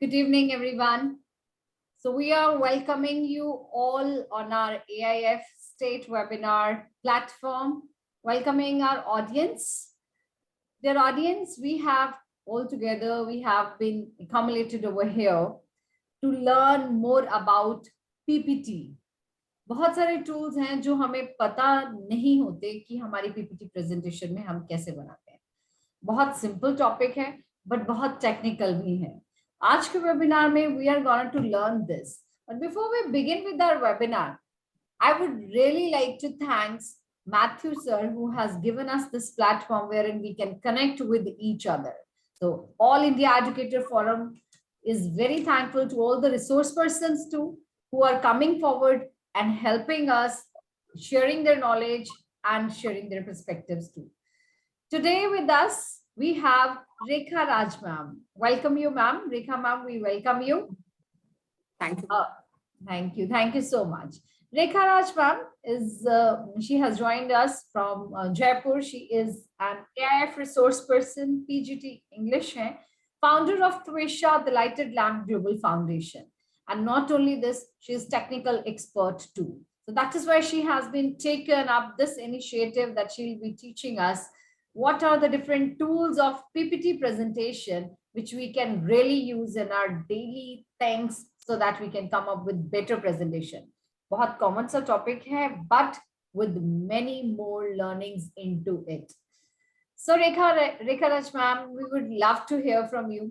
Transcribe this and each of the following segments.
Good evening, everyone. So we are welcoming you all on our AIF State webinar platform, welcoming our audience. Dear audience, we have been accumulated over here to learn more about PPT. बहुत सारे tools हैं जो हमें पता नहीं होते कि हमारी पीपीटी प्रेजेंटेशन में हम कैसे बनाते हैं। बहुत सिंपल टॉपिक है बट बहुत टेक्निकल भी है। आज के वेबिनार में we are going to learn this, but before we begin with our webinar, I would really like to thanks Matthew sir, who has given us this platform wherein we can connect with each other. So All India Educator Forum is very thankful to all the resource persons too, who are coming forward and helping us, sharing their knowledge and sharing their perspectives too. Today with us, we have Rekha Raj ma'am. Welcome you, ma'am. Rekha ma'am, we welcome you. Thank you. Thank you. Thank you so much. Rekha Raj ma'am she has joined us from Jaipur. She is an AIF resource person, PGT English, founder of Twesha, the Lighted Lamp Global Foundation. And not only this, she is technical expert too. So that is why she has been taken up this initiative that she will be teaching us what are the different tools of PPT presentation, which we can really use in our daily things so that we can come up with better presentation. बहुत common सा topic है but with many more learnings into it. So Rekha Raj ma'am, we would love to hear from you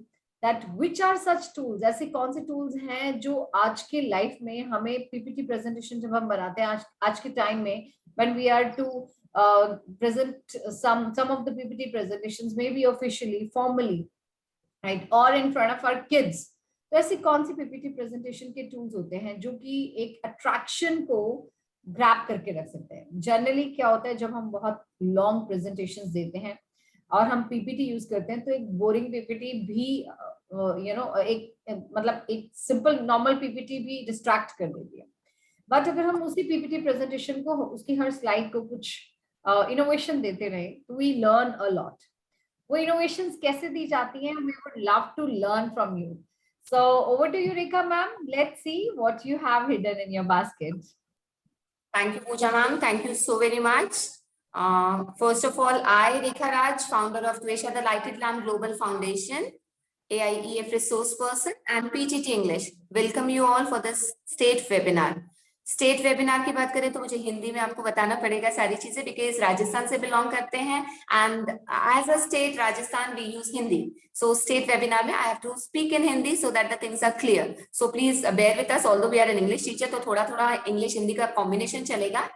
that which are such tools, ऐसे कौन से tools हैं जो आज के लाइफ में हमें पीपीटी प्रेजेंटेशन जब हम बनाते हैं आज के टाइम में, when we are to present some of the PPT presentations, maybe officially, formally, right, or in front of our kids. तो ऐसे कौन सी पीपीटी प्रेजेंटेशन के टूल्स होते हैं जो कि एक अट्रैक्शन को ग्रैब करके रख सकते हैं? जनरली क्या होता है, जब हम बहुत लॉन्ग प्रेजेंटेशंस देते हैं और हम पीपीटी यूज करते हैं तो एक बोरिंग पीपीटी भी एक सिंपल नॉर्मल पीपीटी भी डिस्ट्रैक्ट कर देती है. बट अगर हम उसी पीपीटी प्रेजेंटेशन को, उसकी हर स्लाइड को कुछ इनोवेशन देते रहे तो वी लर्न अ लॉट. वो इनोवेशंस कैसे दी जाती हैं, we would love to learn from you. So over to you, Rekha ma'am. Let's see what you have hidden in your basket. Thank you, Pooja ma'am. Thank you so very much. First of all, I, Rekha Raj, founder of Twesha, the Lighted Lamp Global Foundation, AIEF resource person, and PGT English, welcome you all for this state webinar. State webinar की बात करें तो मुझे हिंदी में आपको बताना पड़ेगा सारी चीजें, बिकॉज राजस्थान से बिलोंग करते हैं and as a state Rajasthan we use Hindi. So state webinar में I have to speak in Hindi so that the things are clear. So please bear with us, although we are an English teacher, तो थोड़ा थोड़ा English Hindi का combination चलेगा.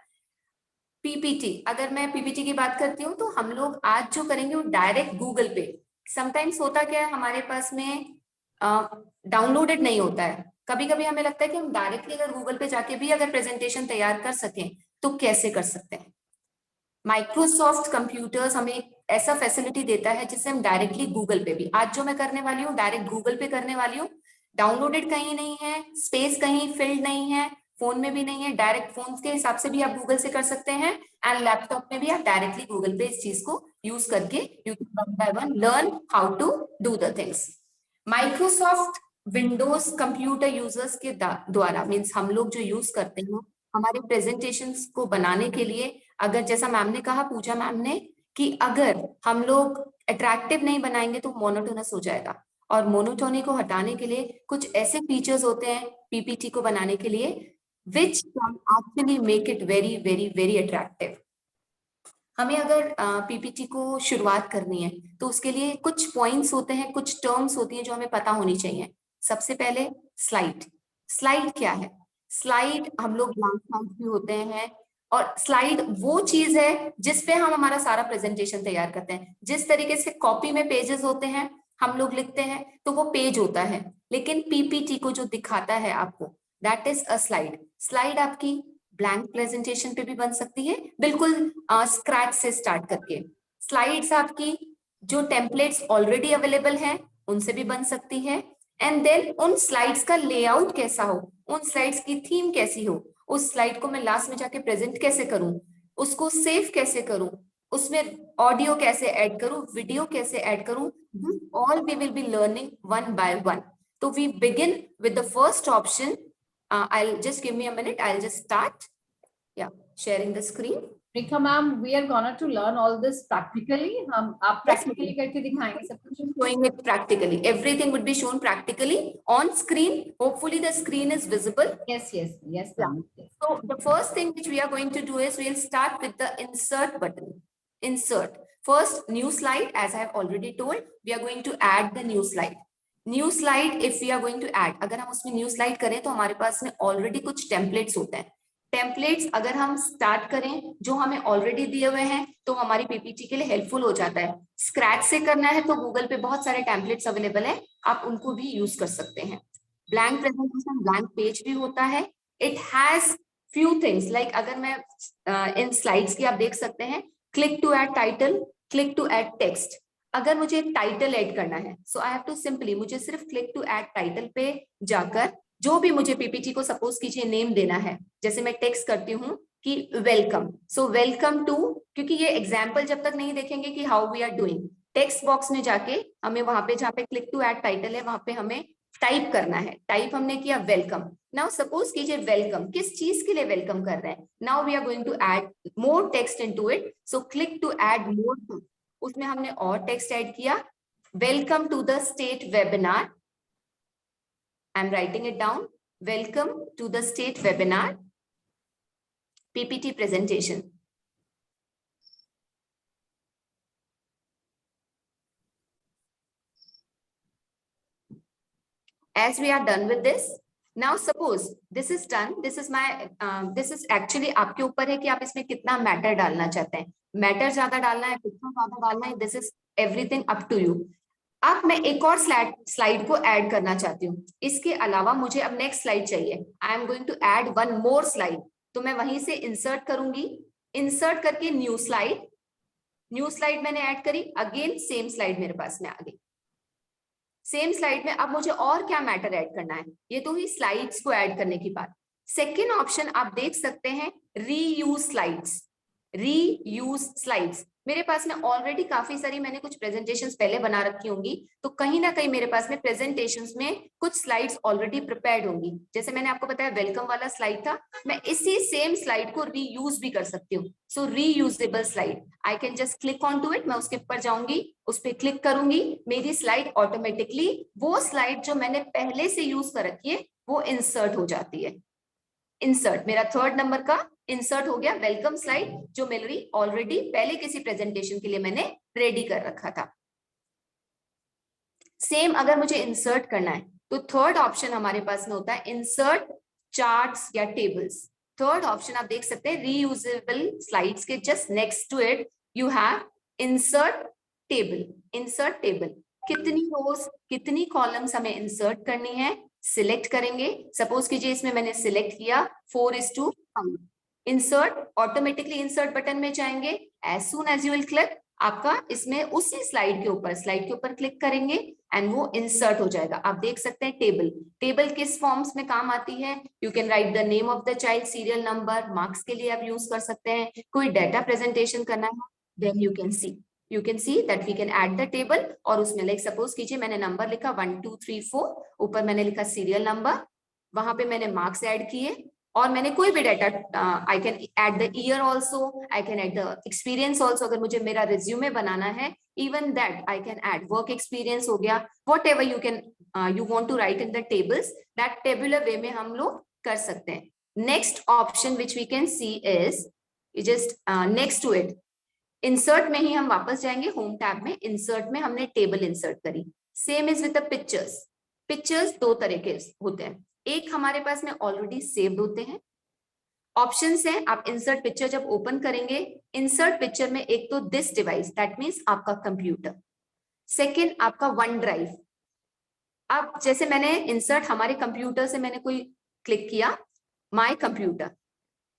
PPT, अगर मैं PPT की बात करती हूँ तो हम लोग आज जो करेंगे वो डायरेक्ट गूगल पे. समटाइम्स होता क्या है, हमारे पास में डाउनलोडेड नहीं होता है. कभी कभी हमें लगता है कि हम डायरेक्टली अगर गूगल पे जाके भी अगर प्रेजेंटेशन तैयार कर सकें तो कैसे कर सकते हैं. माइक्रोसॉफ्ट कंप्यूटर्स हमें ऐसा फैसिलिटी देता है जिससे हम डायरेक्टली गूगल पे भी, आज जो मैं करने वाली हूँ डायरेक्ट गूगल पे करने वाली हूँ. डाउनलोडेड कहीं नहीं है, स्पेस कहीं फिल्ड नहीं है, फोन में भी नहीं है, डायरेक्ट फोन के हिसाब से भी आप गूगल से कर सकते हैं एंड लैपटॉप में भी आप डायरेक्टली गूगल पे इस चीज को यूज करके you can one by one learn how to do the things. Microsoft Windows computer users के द्वारा, मीन्स हम लोग जो यूज करते हैं हमारे प्रेजेंटेशंस को बनाने के लिए, अगर जैसा मैम ने कहा, पूजा मैम ने, कि अगर हम लोग अट्रैक्टिव नहीं बनाएंगे तो मोनोटोनस हो जाएगा. और मोनोटोनी को हटाने के लिए कुछ ऐसे फीचर्स होते हैं पीपीटी को बनाने के लिए which can actually make it very very very attractive. हमें अगर पीपीटी को शुरुआत करनी है तो उसके लिए कुछ पॉइंट्स होते हैं, कुछ टर्म्स होती हैं जो हमें पता होनी चाहिए. सबसे पहले स्लाइड. स्लाइड क्या है? स्लाइड, हम लोग ब्लैंक स्लाइड भी होते हैं, और स्लाइड वो चीज है जिसपे हम हमारा सारा प्रेजेंटेशन तैयार करते हैं. जिस तरीके से कॉपी में पेजेस होते हैं, हम लोग लिखते हैं तो वो पेज होता है, लेकिन पीपीटी को जो दिखाता है आपको, that is a slide. Slide आपकी ब्लैंक प्रेजेंटेशन पे भी बन सकती है, बिल्कुल स्क्रैच से स्टार्ट करके. स्लाइड्स आपकी जो टेम्पलेट्स ऑलरेडी अवेलेबल हैं उनसे भी बन सकती है. एंड देन उन स्लाइड्स का लेआउट कैसा हो, उन स्लाइड्स की थीम कैसी हो, उस स्लाइड को मैं लास्ट में जाके प्रेजेंट कैसे करूं, उसको सेव कैसे करूं, उसमें ऑडियो कैसे ऐड करूं, वीडियो कैसे ऐड करूं, all we will be learning one by one. तो we begin with the first option. I'll just give me a minute. I'll just start. Yeah, sharing the screen. Rekha ma'am, we are gonna to learn all this practically. हम आप practically करके दिखाएंगे सब कुछ. Showing it practically. Everything would be shown practically on screen. Hopefully the screen is visible. Yes, Yeah. ma'am. Yes. So the first thing which we are going to do is we'll start with the insert button. Insert. First, new slide. As I have already told, we are going to add the new slide. New slide, if we are going to add, अगर हम उसमें new slide करें तो हमारे पास में already कुछ templates होते हैं. टेम्पलेट्स अगर हम स्टार्ट करें जो हमें ऑलरेडी दिए हुए हैं तो हमारी पीपीटी के लिए हेल्पफुल हो जाता है. स्क्रैच से करना है तो गूगल पे बहुत सारे टेम्पलेट्स अवेलेबल है, आप उनको भी यूज कर सकते हैं. ब्लैंक प्रेजेंटेशन, ब्लैंक पेज भी होता है. It has few things like अगर मैं इन स्लाइड्स की आप देख सकते हैं, click to add title, click to add text. अगर मुझे टाइटल ऐड करना है so I have to simply मुझे सिर्फ क्लिक टू ऐड टाइटल पे जाकर जो भी मुझे पीपीटी को सपोज कीजिए नेम देना है, जैसे मैं टेक्स्ट करती हूँ कि वेलकम, सो वेलकम टू, क्योंकि ये एग्जाम्पल जब तक नहीं देखेंगे कि how we are doing, text box में जाके हमें वहां पे जहाँ पे क्लिक टू ऐड टाइटल है वहां पे हमें टाइप करना है. टाइप हमने किया वेलकम. नाउ सपोज कीजिए वेलकम किस चीज के लिए वेलकम कर रहे हैं. Now we are going to add more text into it, so click to add more to, उसमें हमने और टेक्स्ट ऐड किया. Welcome to the state webinar. I'm writing it down. Welcome to the state webinar PPT presentation. As we are done with this, now suppose this is done. This is my this is actually आपके ऊपर है कि आप इसमें कितना matter डालना चाहते हैं. मैटर ज्यादा डालना है, पिक्चर ज्यादा डालना है, this is everything up to you. अब मैं एक और स्लाइड को ऐड करना चाहती हूँ. इसके अलावा मुझे अब नेक्स्ट स्लाइड चाहिए. I am going to add one more slide. तो मैं वहीं से इंसर्ट करूंगी. इंसर्ट करके न्यू स्लाइड मैंने ऐड करी. अगेन सेम स्लाइड मेरे पास में आ गई. सेम स्लाइड में अब मुझे और क्या मैटर ऐड करना है. ये तो ही स्लाइड्स को ऐड करने की बात. सेकेंड ऑप्शन आप देख सकते हैं, रीयूज स्लाइड्स. रीयूज स्लाइड्स मेरे पास में ऑलरेडी काफी सारी मैंने कुछ प्रेजेंटेशंस पहले बना रखी होंगी, तो कहीं ना कहीं मेरे पास में प्रेजेंटेशंस में कुछ स्लाइड्स ऑलरेडी प्रिपेयर्ड होंगी. जैसे मैंने आपको बताया वेलकम वाला स्लाइड था, मैं इसी सेम स्लाइड को रीयूज भी कर सकती हूँ. So reusable slide, I can just click on to it. मैं उसके ऊपर जाऊंगी, उस पर क्लिक करूंगी, मेरी स्लाइड ऑटोमेटिकली वो स्लाइड जो मैंने पहले से यूज कर रखी है वो इंसर्ट हो जाती है. इंसर्ट मेरा थर्ड नंबर का इंसर्ट हो गया. वेलकम स्लाइड जो मेरी ऑलरेडी पहले किसी प्रेजेंटेशन के लिए मैंने रेडी कर रखा था. सेम अगर मुझे इंसर्ट करना है तो थर्ड ऑप्शन हमारे पास में होता है इंसर्ट चार्ट्स या टेबल्स. थर्ड ऑप्शन आप देख सकते हैं रीयूजेबल स्लाइड्स के just next to it you have insert table. Insert table, कितनी रोज कितनी कॉलम्स हमें इंसर्ट करनी है सिलेक्ट करेंगे. सपोज कीजिए इसमें मैंने सिलेक्ट किया 4:5. इंसर्ट, ऑटोमेटिकली इंसर्ट बटन में जाएंगे. As soon as you will click, आपका इसमें उसी स्लाइड के ऊपर क्लिक करेंगे एंड वो इंसर्ट हो जाएगा. आप देख सकते हैं टेबल. टेबल किस फॉर्म्स में काम आती है. You can write the name of the child, serial number, marks के लिए आप यूज कर सकते हैं. कोई डाटा प्रेजेंटेशन करना है then you can see that we can add the table. और उसमें लाइक सपोज कीजिए मैंने नंबर लिखा 1 2 3 4, ऊपर मैंने लिखा सीरियल नंबर, वहां पे मैंने मार्क्स ऐड किए और मैंने कोई भी data, I can add the year also, I can add the experience also. अगर मुझे मेरा रिज्यूमे बनाना है even that I can add. Work experience हो गया, whatever you can you want to write in the tables, that tabular way में हम लोग कर सकते हैं. Next option which we can see is just next to it insert में ही हम वापस जाएंगे होम टैब में. इंसर्ट में हमने टेबल इंसर्ट करी. Same is with the pictures. Pictures दो तरह के होते हैं. एक हमारे पास में ऑलरेडी सेव्ड होते हैं. ऑप्शंस हैं, आप इंसर्ट पिक्चर जब ओपन करेंगे, इंसर्ट पिक्चर में एक तो दिस डिवाइस, दैट मीन्स आपका कंप्यूटर. सेकेंड आपका वन ड्राइव. अब जैसे मैंने इंसर्ट हमारे कंप्यूटर से मैंने कोई क्लिक किया, my computer,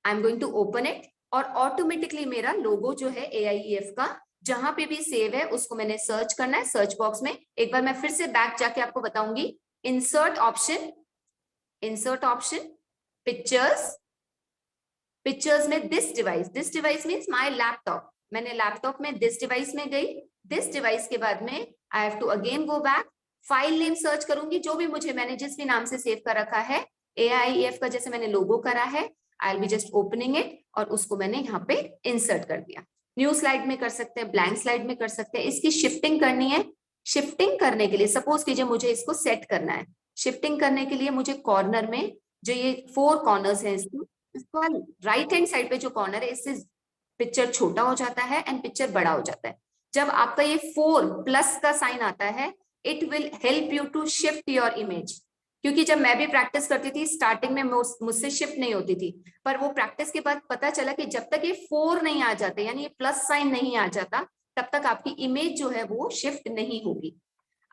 I am going to open it और ऑटोमेटिकली मेरा लोगो जो है AIEF का जहां पे भी सेव है उसको मैंने सर्च करना है सर्च बॉक्स में. एक बार मैं फिर से बैक जाके आपको बताऊंगी. Insert option pictures. पिक्चर्स में this device means my laptop. मैंने लैपटॉप में दिस डिवाइस में गई. दिस डिवाइस के बाद में I have to again go back file name search करूंगी, जो भी मुझे, मैंने जिस भी नाम से सेव कर रखा है, AIEF का जैसे मैंने लोगो करा है, I will be just opening it और उसको मैंने यहाँ पे इंसर्ट कर दिया। न्यू स्लाइड में कर सकते हैं, ब्लैंक स्लाइड में कर सकते हैं। इसकी शिफ्टिंग करनी है। शिफ्टिंग करने के लिए सपोज कीजिए मुझे इसको सेट करना है। शिफ्टिंग करने के लिए मुझे कॉर्नर में जो ये 4 कॉर्नर्स हैं, इसका राइट हैंड साइड पे जो कॉर्नर है, इससे पिक्चर छोटा हो जाता है एंड पिक्चर बड़ा हो जाता है। जब आपका ये 4+ का साइन आता है, it will help you to shift your image. क्योंकि जब मैं भी प्रैक्टिस करती थी स्टार्टिंग में मुझसे शिफ्ट नहीं होती थी, पर वो प्रैक्टिस के बाद पता चला कि जब तक ये 4 नहीं आ जाते, यानी ये प्लस साइन नहीं आ जाता, तब तक आपकी इमेज जो है वो शिफ्ट नहीं होगी।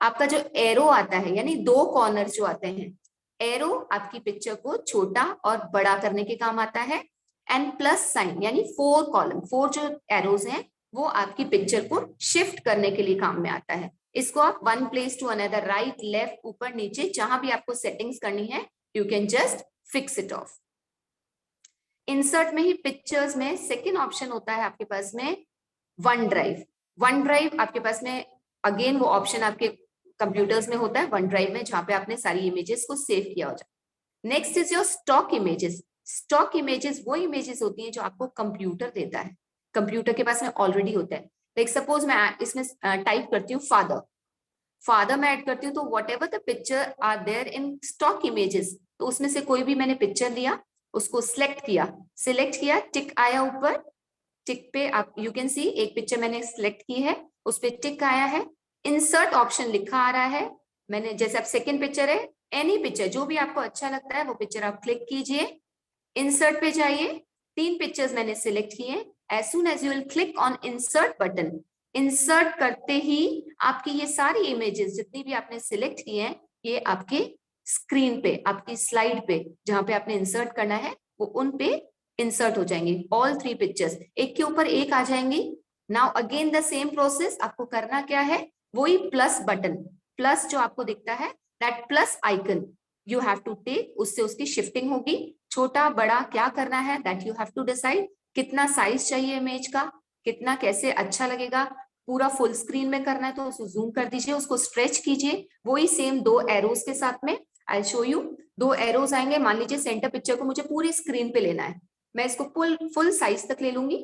आपका जो एरो आता है, यानी 2 कॉर्नर जो आते हैं, एरो आपकी पिक्चर को छोटा और बड़ा करने के काम आता है, एंड प्लस साइन यानी 4 कॉलम, 4 जो एरोज हैं वो आपकी पिक्चर को शिफ्ट करने के लिए काम में आता है। इसको आप one place to another, right left ऊपर नीचे, जहां भी आपको सेटिंग्स करनी है, you can just fix it off. Insert में ही पिक्चर्स में सेकेंड ऑप्शन होता है आपके पास में वन ड्राइव। वन ड्राइव आपके पास में अगेन वो ऑप्शन आपके कंप्यूटर्स में होता है वन ड्राइव में, जहां पे आपने सारी इमेजेस को सेव किया हो जाए। Next is your stock images. Stock images वो इमेजेस होती हैं जो आपको कंप्यूटर देता है, कंप्यूटर के पास में ऑलरेडी होता है। लाइक सपोज मैं इसमें टाइप करती हूँ फादर, फादर में ऐड करती हूँ, तो whatever the picture are there in stock images, तो उसमें से कोई भी मैंने पिक्चर लिया, उसको सिलेक्ट किया, टिक आया ऊपर, टिक पे आप यू कैन सी एक पिक्चर मैंने सिलेक्ट की है, उस पे टिक आया है, इंसर्ट ऑप्शन लिखा आ रहा है। मैंने जैसे अब सेकंड पिक्चर है, एनी पिक्चर जो भी आपको अच्छा लगता है वो पिक्चर आप क्लिक कीजिए, इंसर्ट पे जाइए, 3 पिक्चर्स मैंने सिलेक्ट किए। As soon as you will click on insert button, insert करते ही आपकी ये सारी इमेजेस जितनी भी आपने सिलेक्ट की हैं, ये आपके स्क्रीन पे, आपकी स्लाइड पे जहां पे आपने इंसर्ट करना है, वो उन पे इंसर्ट हो जाएंगी। ऑल 3 पिक्चर्स एक के ऊपर एक आ जाएंगी। Now again the same process, आपको करना क्या है, वही प्लस बटन, प्लस जो आपको दिखता है, that plus icon you have to take, उससे उसकी शिफ्टिंग होगी। छोटा बड़ा क्या करना है, that you have to decide. कितना साइज चाहिए इमेज का, कितना कैसे अच्छा लगेगा, पूरा फुल स्क्रीन में करना है तो उसको जूम कर दीजिए, उसको स्ट्रेच कीजिए। वही सेम 2 एरोज के साथ में आई शो यू, 2 एरोज आएंगे। मान लीजिए सेंटर पिक्चर को मुझे पूरी स्क्रीन पे लेना है, मैं इसको फुल साइज तक ले लूंगी,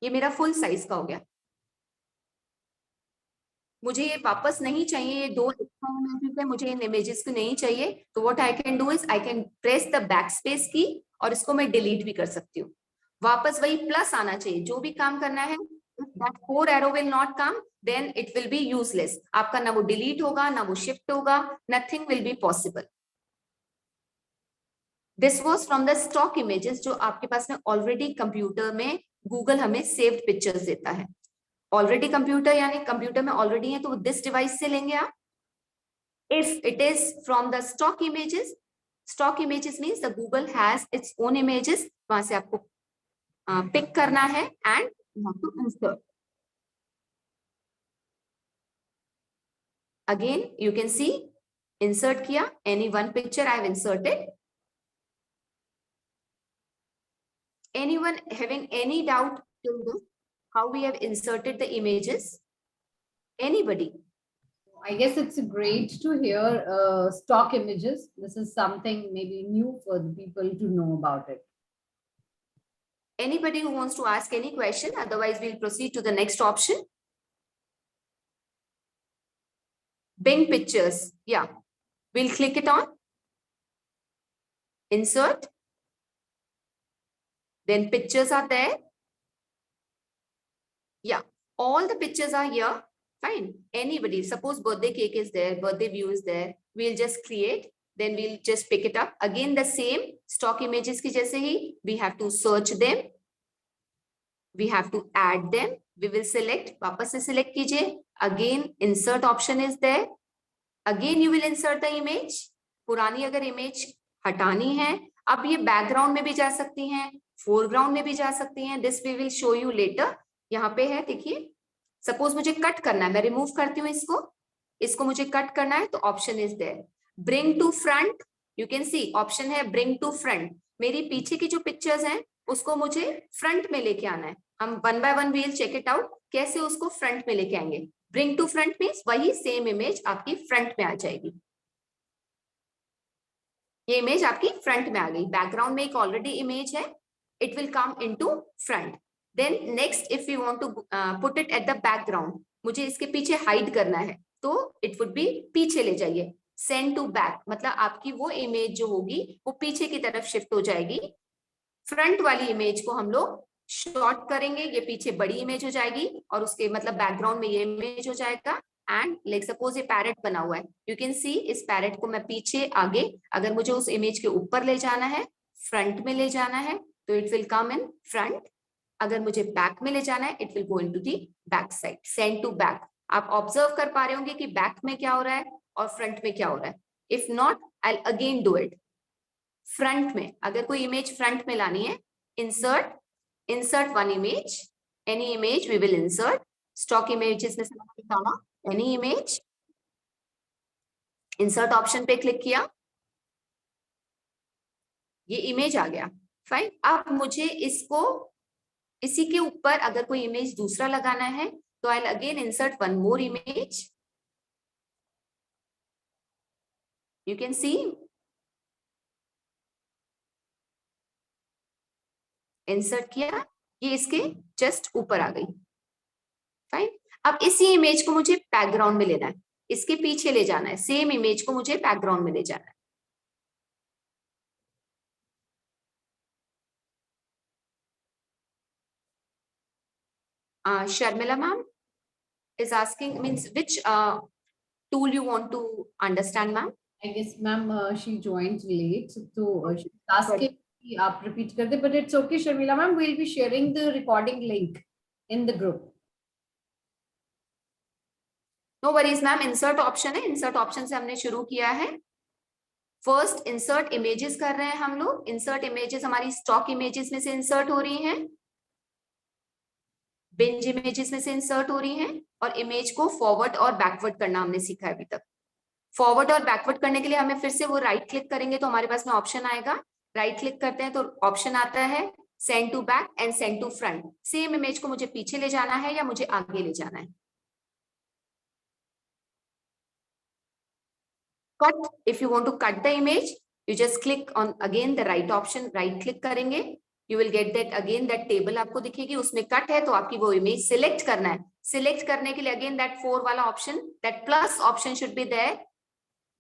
ये मेरा फुल साइज का हो गया। मुझे ये वापस नहीं चाहिए, ये 2 है, मुझे इन इमेजेस को नहीं चाहिए, तो what I can do is I can press the back space की और इसको मैं डिलीट भी कर सकती हूँ। वापस वही प्लस आना चाहिए, जो भी काम करना है। that 4 arrow will not come, then it will be useless. आपका ना वो डिलीट होगा, ना वो शिफ्ट होगा, nothing will be possible. This was from the stock images जो आपके पास में ऑलरेडी कंप्यूटर में गूगल हमें सेव्ड पिक्चर्स देता है। ऑलरेडी कंप्यूटर यानी कंप्यूटर में ऑलरेडी है, तो दिस डिवाइस से लेंगे आप। If it is from the stock images means the Google has its own images, वहां से आपको पिक करना है and you have to insert. Again, you can see insert किया, any one picture I have inserted. Anyone having any doubt till this, how we have inserted the images? Anybody? I guess it's great to hear stock images. This is something maybe new for the people to know about it. Anybody who wants to ask any question? Otherwise, we'll proceed to the next option. Bing pictures. Yeah, we'll click it on. Insert. Then pictures are there. Yeah, all the pictures are here. Fine. Anybody, suppose birthday cake is there, birthday view is there. We'll just create. Then we'll just pick it up. Again, the same stock images ki jaise hi, we have to search them. We have to add them. We will select. वापस से select कीजिए. Again, insert option is there. Again, you will insert the image. पुरानी अगर image हटानी है, अब ये background में भी जा सकती हैं, foreground में भी जा सकती हैं. This we will show you later. यहाँ पे है, देखिए. Suppose मुझे cut करना है, मैं remove करती हूँ इसको मुझे cut करना है, तो option is there. Bring to front. You can see option है bring to front. मेरी पीछे की जो pictures हैं, उसको मुझे front में लेके आना है. हम one by one will check it out, कैसे उसको फ्रंट में लेके आएंगे। ब्रिंग टू फ्रंट मीन्स वही सेम इमेज आपकी फ्रंट में आ जाएगी। ये इमेज आपकी फ्रंट में आ गई, बैकग्राउंड में एक ऑलरेडी इमेज है, it will come into front. Then next if you want to put it at the background, मुझे इसके पीछे हाइड करना है तो इट वुड बी पीछे ले जाइए, सेंड टू बैक, मतलब आपकी वो इमेज जो होगी वो पीछे की तरफ शिफ्ट हो जाएगी। फ्रंट वाली इमेज को हम लोग शॉर्ट करेंगे, ये पीछे बड़ी इमेज हो जाएगी और उसके मतलब बैकग्राउंड में ये इमेज हो जाएगा। एंड लाइक सपोज ये पैरेट बना हुआ है, यू कैन सी इस पैरेट को मैं पीछे आगे, अगर मुझे उस इमेज के ऊपर ले जाना है, फ्रंट में ले जाना है तो it will come in front, अगर मुझे बैक में ले जाना है it will go into the back side, send to back. आप ऑब्जर्व कर पा रहे होंगे कि बैक में क्या हो रहा है और फ्रंट में क्या हो रहा है। If not I again do it. Front में अगर कोई इमेज फ्रंट में लानी है, insert one image, any image we will insert, stock images में से निकाला एनी इमेज, इंसर्ट ऑप्शन पे क्लिक किया, ये इमेज आ गया। फाइन, अब मुझे इसको इसी के ऊपर अगर कोई इमेज दूसरा लगाना है तो I again insert one more image, you can see insert किया, ये इसके जस्ट ऊपर आ गई। फाइन, अब इसी इमेज को मुझे बैकग्राउंड में लेना है, इसके पीछे ले जाना है, सेम इमेज को मुझे बैकग्राउंड में ले जाना है। Sharmila ma'am is asking, means which tool you want to understand, ma'am? I guess, ma'am, she joined late, so she's asking कि आप repeat कर दे, but it's okay, Sharmila ma'am. We'll be sharing the recording link in the group. No worries, ma'am. Insert option है, insert option से हमने शुरू किया है। First insert images कर रहे हैं हम लोग। इंसर्ट इमेजेस हमारी स्टॉक इमेजेस में से इंसर्ट हो रही हैं, बिंज इमेजेस में से इंसर्ट हो रही हैं, और इमेज को फॉरवर्ड और बैकवर्ड करना हमने सीखा है अभी तक। फॉरवर्ड और बैकवर्ड करने के लिए हमें फिर से वो राइट क्लिक करेंगे तो हमारे पास में ऑप्शन आएगा, राइट क्लिक करते हैं तो ऑप्शन आता है send to back and send to front. Same image को मुझे पीछे ले जाना है या मुझे आगे ले जाना है। Cut, if you want to cut the image you just click on again the right option, right click करेंगे, you will get that again that table आपको दिखेगी, उसमें कट है तो आपकी वो इमेज सिलेक्ट करना है। सिलेक्ट करने के लिए अगेन दैट 4 वाला option, that plus option should be there,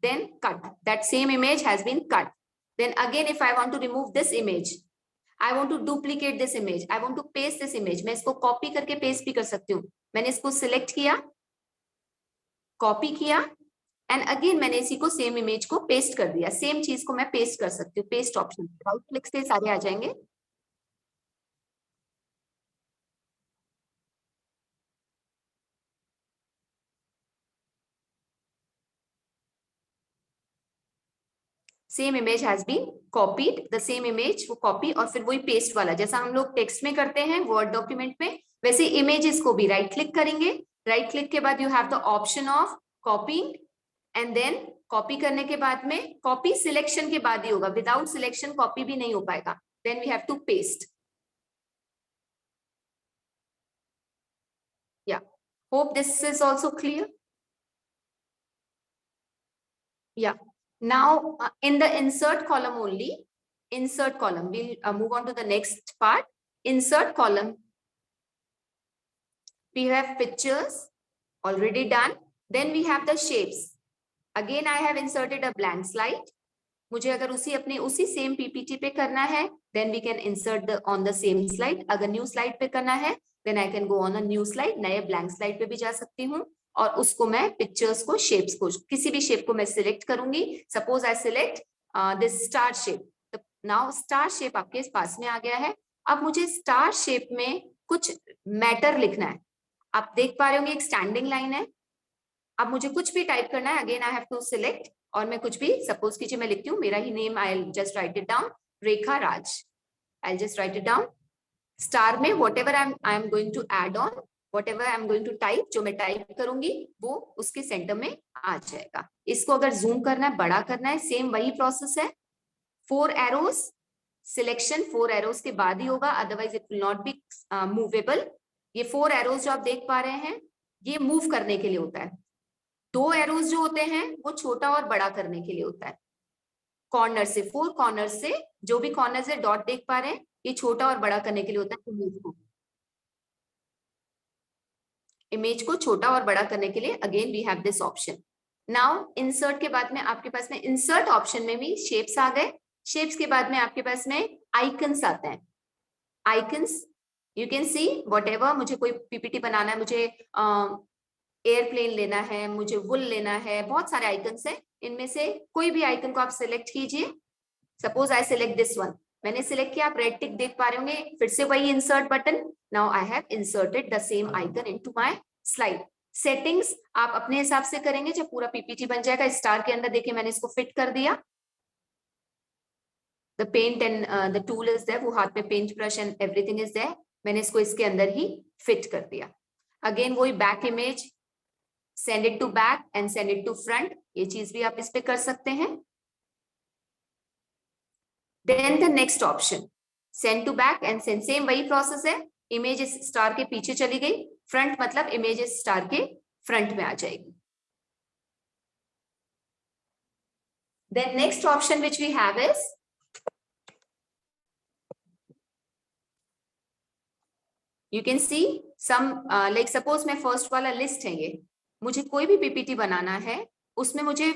then cut, that same image has been cut। then again if I want to remove this image, I want to duplicate this image, I want to paste this image, मैं इसको copy करके paste भी कर सकती हूँ। मैंने इसको select किया, कॉपी किया एंड अगेन मैंने इसी को सेम इमेज को पेस्ट कर दिया। सेम चीज को मैं पेस्ट कर सकती हूँ, पेस्ट ऑप्शन राइट क्लिक से सारे आ जाएंगे। Same image has been copied, the same image वो कॉपी और फिर वही पेस्ट वाला, जैसा हम लोग टेक्स्ट में करते हैं वर्ड डॉक्यूमेंट में, वैसे इमेजेस को भी राइट क्लिक करेंगे। राइट क्लिक के बाद you have the option of copying and then copy करने के बाद में, कॉपी सिलेक्शन के बाद ही होगा, विदाउट सिलेक्शन कॉपी भी नहीं हो पाएगा। Then we have to paste. Yeah hope this is also clear. Yeah now in the insert column only, insert column, we'll move on to the next part. Insert column, we have pictures already done, then we have the shapes, again I have inserted a blank slide। मुझे अगर उसी same PPT पे करना है then we can insert the on the same slide, अगर new slide पे करना है then I can go on a new slide, नए ब्लैंक स्लाइड पे भी जा सकती हूँ और उसको मैं पिक्चर्स को, शेप्स को, किसी भी शेप को मैं सिलेक्ट करूंगी। Suppose I select this star shape, now star shape आपके पास में आ गया है। अब मुझे स्टार शेप में कुछ मैटर लिखना है। आप देख पा रहे होंगे एक स्टैंडिंग लाइन है। अब मुझे कुछ भी टाइप करना है, again I have to select और मैं कुछ भी, सपोज कीजिए मैं लिखती हूँ मेरा ही name, I just write it down, Rekha Raj, I just write it down. Star में whatever I am going to add on, whatever I am going to type, जो मैं टाइप करूंगी वो उसके सेंटर में आ जाएगा। इसको अगर जूम करना है, बड़ा करना है, सेम वही प्रोसेस है। 4 एरोस सिलेक्शन 4 एरोज के बाद ही होगा, otherwise it will not be movable. ये 4 एरोज जो आप देख पा रहे हैं ये मूव करने के लिए होता है। 2 एरोज जो होते हैं वो छोटा और बड़ा करने के लिए होता है। कॉर्नर से 4 कॉर्नर से जो भी कॉर्नर से डॉट देख पा रहे हैं ये छोटा और बड़ा करने के लिए होता है। इमेज को छोटा और बड़ा करने के लिए again we have this option. Now insert के बाद में आपके पास में इंसर्ट ऑप्शन में भी शेप्स आ गए। शेप्स के बाद में आपके पास में आइकन्स आते हैं। Icons you can C whatever, मुझे कोई पीपीटी बनाना है, मुझे एयरप्लेन लेना है, मुझे वुल लेना है, बहुत सारे आइकन्स हैं। इनमें से कोई भी आइकन को आप सिलेक्ट कीजिए। Suppose I select this one, मैंने सिलेक्ट किया, आप रेड टिक देख पा रहे होंगे, फिर से वही insert button. Now I have inserted the same icon into my slide. Settings आप अपने हिसाब से करेंगे जब पूरा पीपीटी बन जाएगा। स्टार के अंदर देखिए मैंने इसको फिट कर दिया। The paint and the tool is there, वो हाथ में paint brush and everything is there. मैंने इसको इसके अंदर ही फिट कर दिया। अगेन वही back image, send it to back and send it to front, ये चीज भी आप इस पे कर सकते हैं। Then the next option send to back and send, same वही प्रोसेस है। इमेज इस स्टार के पीछे चली गई, फ्रंट मतलब इमेज इस स्टार के फ्रंट में आ जाएगी। Then next option which we have is you can see some like suppose मैं फर्स्ट वाला लिस्ट है, ये मुझे कोई भी पीपीटी बनाना है, उसमें मुझे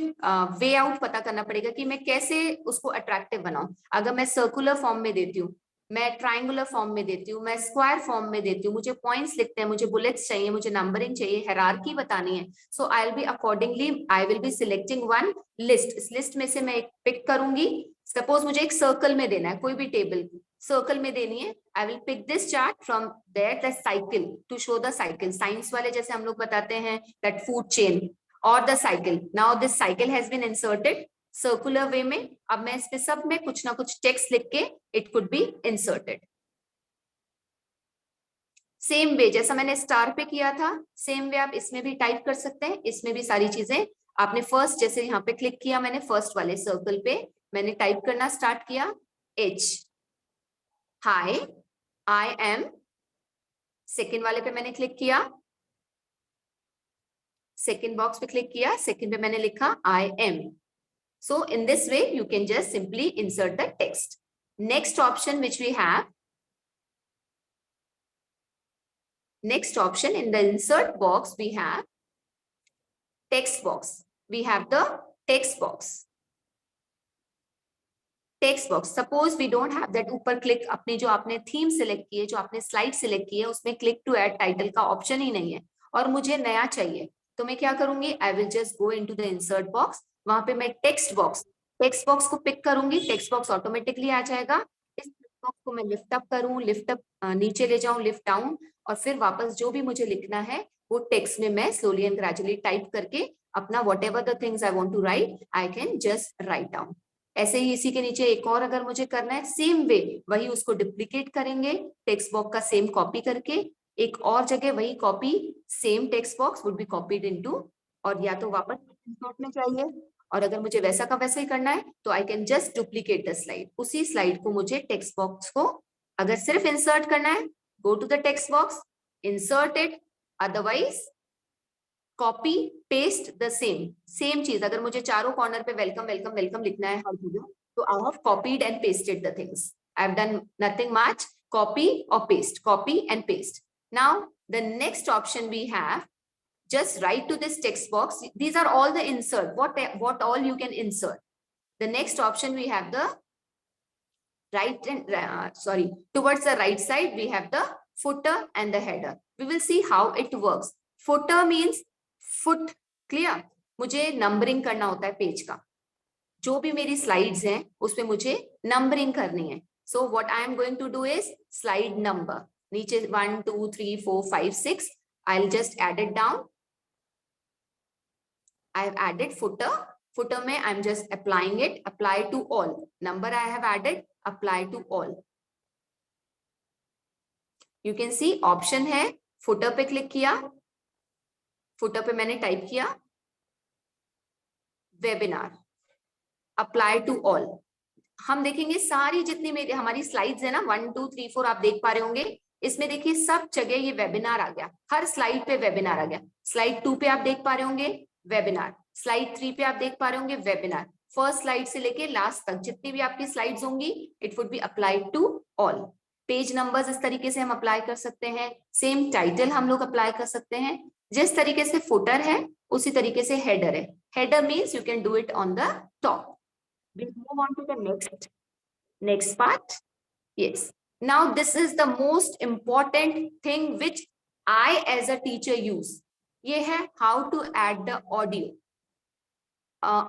वे आउट पता करना पड़ेगा कि मैं कैसे उसको अट्रैक्टिव बनाऊं। अगर मैं सर्कुलर फॉर्म में देती हूँ, मैं ट्राइंगुलर फॉर्म में देती हूँ, मैं स्क्वायर फॉर्म में देती हूँ, मुझे पॉइंट्स लिखते हैं, मुझे बुलेट्स चाहिए, मुझे नंबरिंग चाहिए, हायरार्की बतानी है, so I will be accordingly I will be selecting one list. इस लिस्ट में से मैं एक पिक करूंगी। सपोज मुझे एक सर्कल में देना है, कोई भी टेबल सर्कल में देनी है, I will pick this chart from there the cycle to show the cycle. Science वाले जैसे हम लोग बताते हैं दैट फूड चेन और the cycle. Now this cycle has been inserted circular way में। अब मैं इसमें सब में कुछ ना कुछ टेक्स्ट लिख के it could be inserted. Same way जैसा मैंने स्टार पे किया था, सेम वे आप इसमें भी टाइप कर सकते हैं। इसमें भी सारी चीजें आपने फर्स्ट जैसे यहाँ पे क्लिक किया, मैंने फर्स्ट वाले सर्कल पे मैंने टाइप करना स्टार्ट किया H, hi I am. Second वाले पे मैंने क्लिक किया, सेकेंड बॉक्स पे क्लिक किया, सेकेंड पे मैंने लिखा I am. So in this way you can just simply insert the text. Next option which we have, next option in the insert box we have text box. We have the text box. Text box. Suppose we don't have that ऊपर click, अपनी जो आपने theme select की है, जो आपने slide select की है, उसमें क्लिक टू ऐड टाइटल का ऑप्शन ही नहीं है और मुझे नया चाहिए, तो मैं क्या करूंगी, आई will just go into the insert box. वहां पे मैं टेक्स्ट बॉक्स को पिक करूंगी, टेक्स्ट बॉक्स ऑटोमेटिकली आ जाएगा। इस बॉक्स को मैं लिफ्ट अप करूं, लिफ्ट अप नीचे ले जाऊं, लिफ्ट डाउन, और फिर वापस जो भी मुझे लिखना है वो टेक्स्ट में मैं स्लोली एंड ग्रेजुअली टाइप करके अपना whatever the things I want to write I can just write down. ऐसे ही इसी के नीचे एक और अगर मुझे करना है, सेम वे वही उसको डुप्लीकेट करेंगे, टेक्स्ट बॉक्स का सेम कॉपी करके एक और जगह वही copy, same text box would be copied into, और या तो वापस इंसर्ट में चाहिए, और अगर मुझे वैसा का वैसा ही करना है तो आई can just duplicate the slide. उसी स्लाइड को मुझे टेक्स्ट बॉक्स को अगर सिर्फ इंसर्ट करना है, go to the text box, insert it, otherwise copy paste the same चीज। अगर मुझे चारों कॉर्नर पे वेलकम वेलकम वेलकम लिखना है हर जगह, तो I have copied and pasted the things. I have done nothing much, copy or paste, copy and paste. Now the next option we have, just write to this text box. These are all the insert, what all you can insert. The next option we have the right and towards the right side we have the footer and the header. We will see how it works. Footer means foot, clear? मुझे numbering करना होता है page का, जो भी मेरी slides हैं उसमें मुझे नंबरिंग करनी है। So what I am going to do is slide number, नीचे 1 2 3 4 5 6, I'll just add it down. I have added footer. Footer में I'm just applying it, apply to all. Number I have added, apply to all. You can see option है, footer पे click किया, footer पे मैंने type किया webinar, apply to all. हम देखेंगे सारी जितनी मेरी हमारी स्लाइड्स है ना 1 2 3 4 आप देख पा रहे होंगे, इसमें देखिए सब जगह ये वेबिनार आ गया, हर स्लाइड पे वेबिनार आ गया। स्लाइड 2 पे आप देख पा रहे होंगे वेबिनार, स्लाइड 3 पे आप देख पा रहे होंगे वेबिनार। फर्स्ट स्लाइड से लेके लास्ट तक जितनी भी आपकी स्लाइड्स होंगी it would be applied to all. Page numbers इस तरीके से हम अप्लाई कर सकते हैं, सेम टाइटल हम लोग अप्लाई कर सकते हैं, जिस तरीके से फुटर है उसी तरीके से हेडर है। Header means you can do it on the top. We'll move on to the next part. Yes. Now this is the most important thing which I as a teacher use. ये है how to add the audio.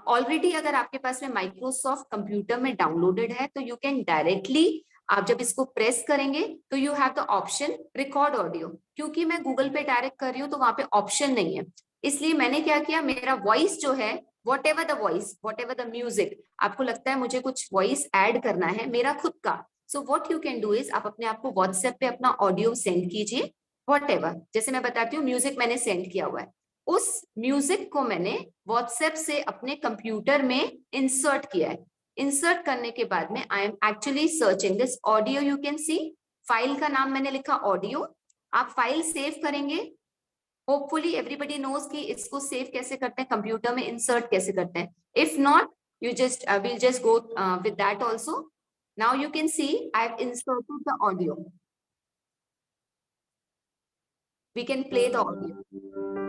Already अगर आपके पास में Microsoft computer में downloaded है तो you can directly, आप जब इसको प्रेस करेंगे तो you have the option record audio. क्योंकि मैं गूगल पे डायरेक्ट कर रही हूँ तो वहां पे ऑप्शन नहीं है, इसलिए मैंने क्या किया, मेरा वॉइस जो है what ever the voice, what ever the music, आपको लगता है मुझे कुछ वॉइस ऐड करना है मेरा खुद का, so what you can do is आप अपने आप को व्हाट्सएप पे अपना ऑडियो सेंड कीजिए, वॉट एवर। जैसे मैं बताती हूँ म्यूजिक मैंने सेंड किया हुआ है, उस म्यूजिक को मैंने व्हाट्सएप से अपने कंप्यूटर में इंसर्ट किया है। इंसर्ट करने के बाद में आई am actually searching this audio, you can C file का नाम मैंने लिखा ऑडियो। आप फाइल सेव करेंगे, होपफुली एवरीबडी नोज कि इसको सेव कैसे करते हैं, कंप्यूटर में इंसर्ट कैसे करते हैं। If not you just will just go with that also. Now you can see I have inserted the audio, we can play the audio.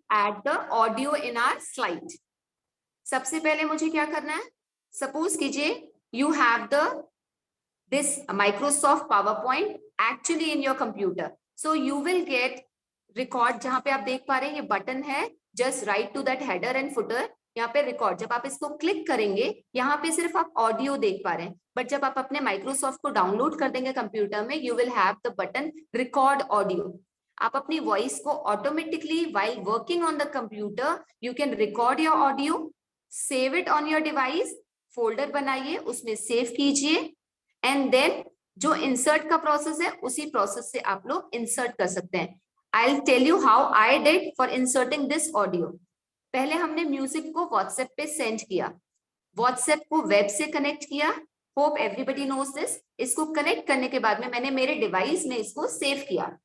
Add the audio in our slide. सबसे पहले मुझे क्या करना है, suppose कीजिए you have the this Microsoft power point actually in your computer, so you will gate record, जहां पे आप देख पा रहे हैं ये बटन है, just right to that header and footer, यहाँ पे रिकॉर्ड, जब आप इसको क्लिक करेंगे यहाँ पे सिर्फ आप ऑडियो देख पा रहे हैं, बट जब आप अपने माइक्रोसॉफ्ट को डाउनलोड कर देंगे कंप्यूटर में you will have the button record audio. आप अपनी वॉइस को automatically while working on the computer you can record your audio, save it on your device, folder बनाइए उसमें सेव कीजिए, एंड देन जो इंसर्ट का प्रोसेस है उसी प्रोसेस से आप लोग इंसर्ट कर सकते हैं। I will tell you how I did for inserting this audio. पहले हमने म्यूजिक को व्हाट्सएप पे सेंड किया, व्हाट्सएप को वेब से कनेक्ट किया, होप एवरीबडी नोज दिस। इसको कनेक्ट करने के बाद में मैंने मेरे डिवाइस में इसको सेव किया,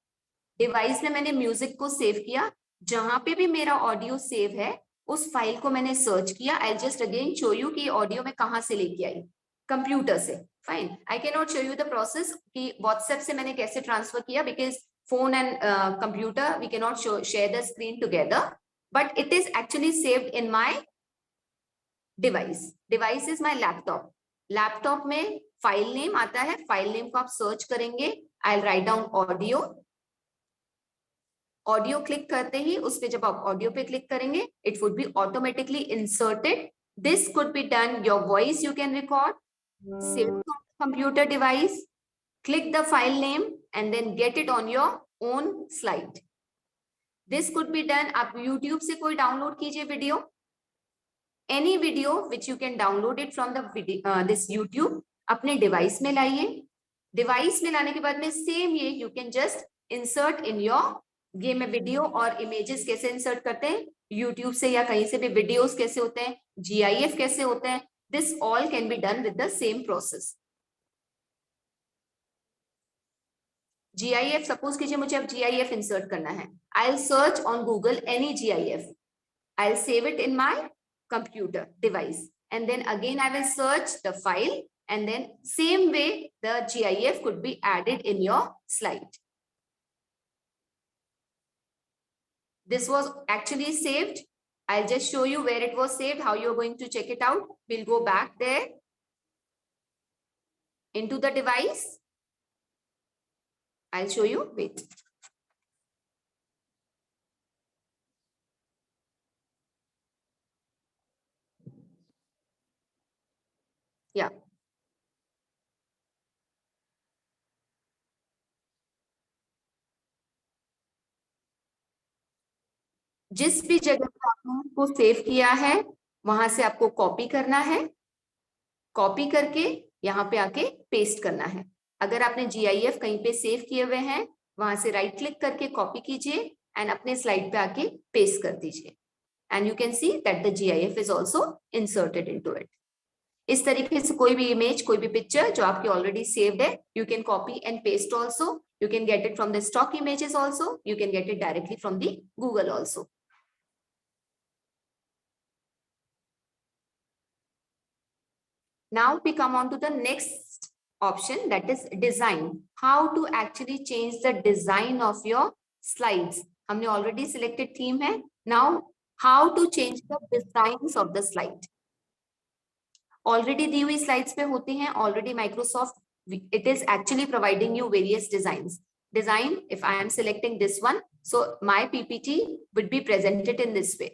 डिवाइस में मैंने म्यूजिक को सेव किया, जहां पे भी मेरा ऑडियो सेव है उस फाइल को मैंने सर्च किया। I just again show you कि ऑडियो मैं कहां से लेके आई, कंप्यूटर से। Fine, I can not show you the process कि व्हाट्सएप से मैंने कैसे ट्रांसफर किया, because phone and computer we can not share the screen together, but it is actually saved in my device. Device is my laptop, laptop में file name आता है, file name को आप सर्च करेंगे, I will write down audio, audio click करते ही उस पे जब आप ऑडियो पे क्लिक करेंगे it would be automatically inserted. This could be done, your voice you can record, save to computer device, click the file name and then get it on your own slide. This could be done, आप YouTube से कोई download कीजिए video, any video which you can download it from the video, this YouTube, अपने device में लाइए, device में लाने के बाद में सेम ये you can just insert in your, ये में वीडियो और इमेजेस कैसे इंसर्ट करते हैं यूट्यूब से या कहीं से भी, वीडियोस कैसे होते हैं, GIF कैसे होते हैं, this all can be done with the same process. GIF suppose कीजिए मुझे अब GIF इंसर्ट करना है, I will search on Google any GIF, I will save it in my computer device and then again I will search the file and then same way the GIF could be added in your slide. This was actually saved. I'll just show you where it was saved, how you're going to check it out. We'll go back there into the device. I'll show you, wait. Yeah. जिस भी जगह पे आपने उसको save किया है वहां से आपको कॉपी करना है, कॉपी करके यहाँ पे आके पेस्ट करना है। अगर आपने GIF कहीं पे सेव किए हुए हैं, वहां से राइट क्लिक करके कॉपी कीजिए एंड अपने स्लाइड पे आके पेस्ट कर दीजिए, and you can see that the GIF is also inserted into it. इस तरीके से कोई भी इमेज, कोई भी पिक्चर जो आपकी ऑलरेडी सेव्ड है, you can copy and paste also, you can get it from the stock images also, you can get it directly from the Google also. Now we come on to the next option, that is design. How to actually change the design of your slides. हमने already selected theme है. Now how to change the designs of the slide. Already दी हुई slides पे होती हैं. Already Microsoft, it is actually providing you various designs. Design, if I am selecting this one, so my PPT would be presented in this way.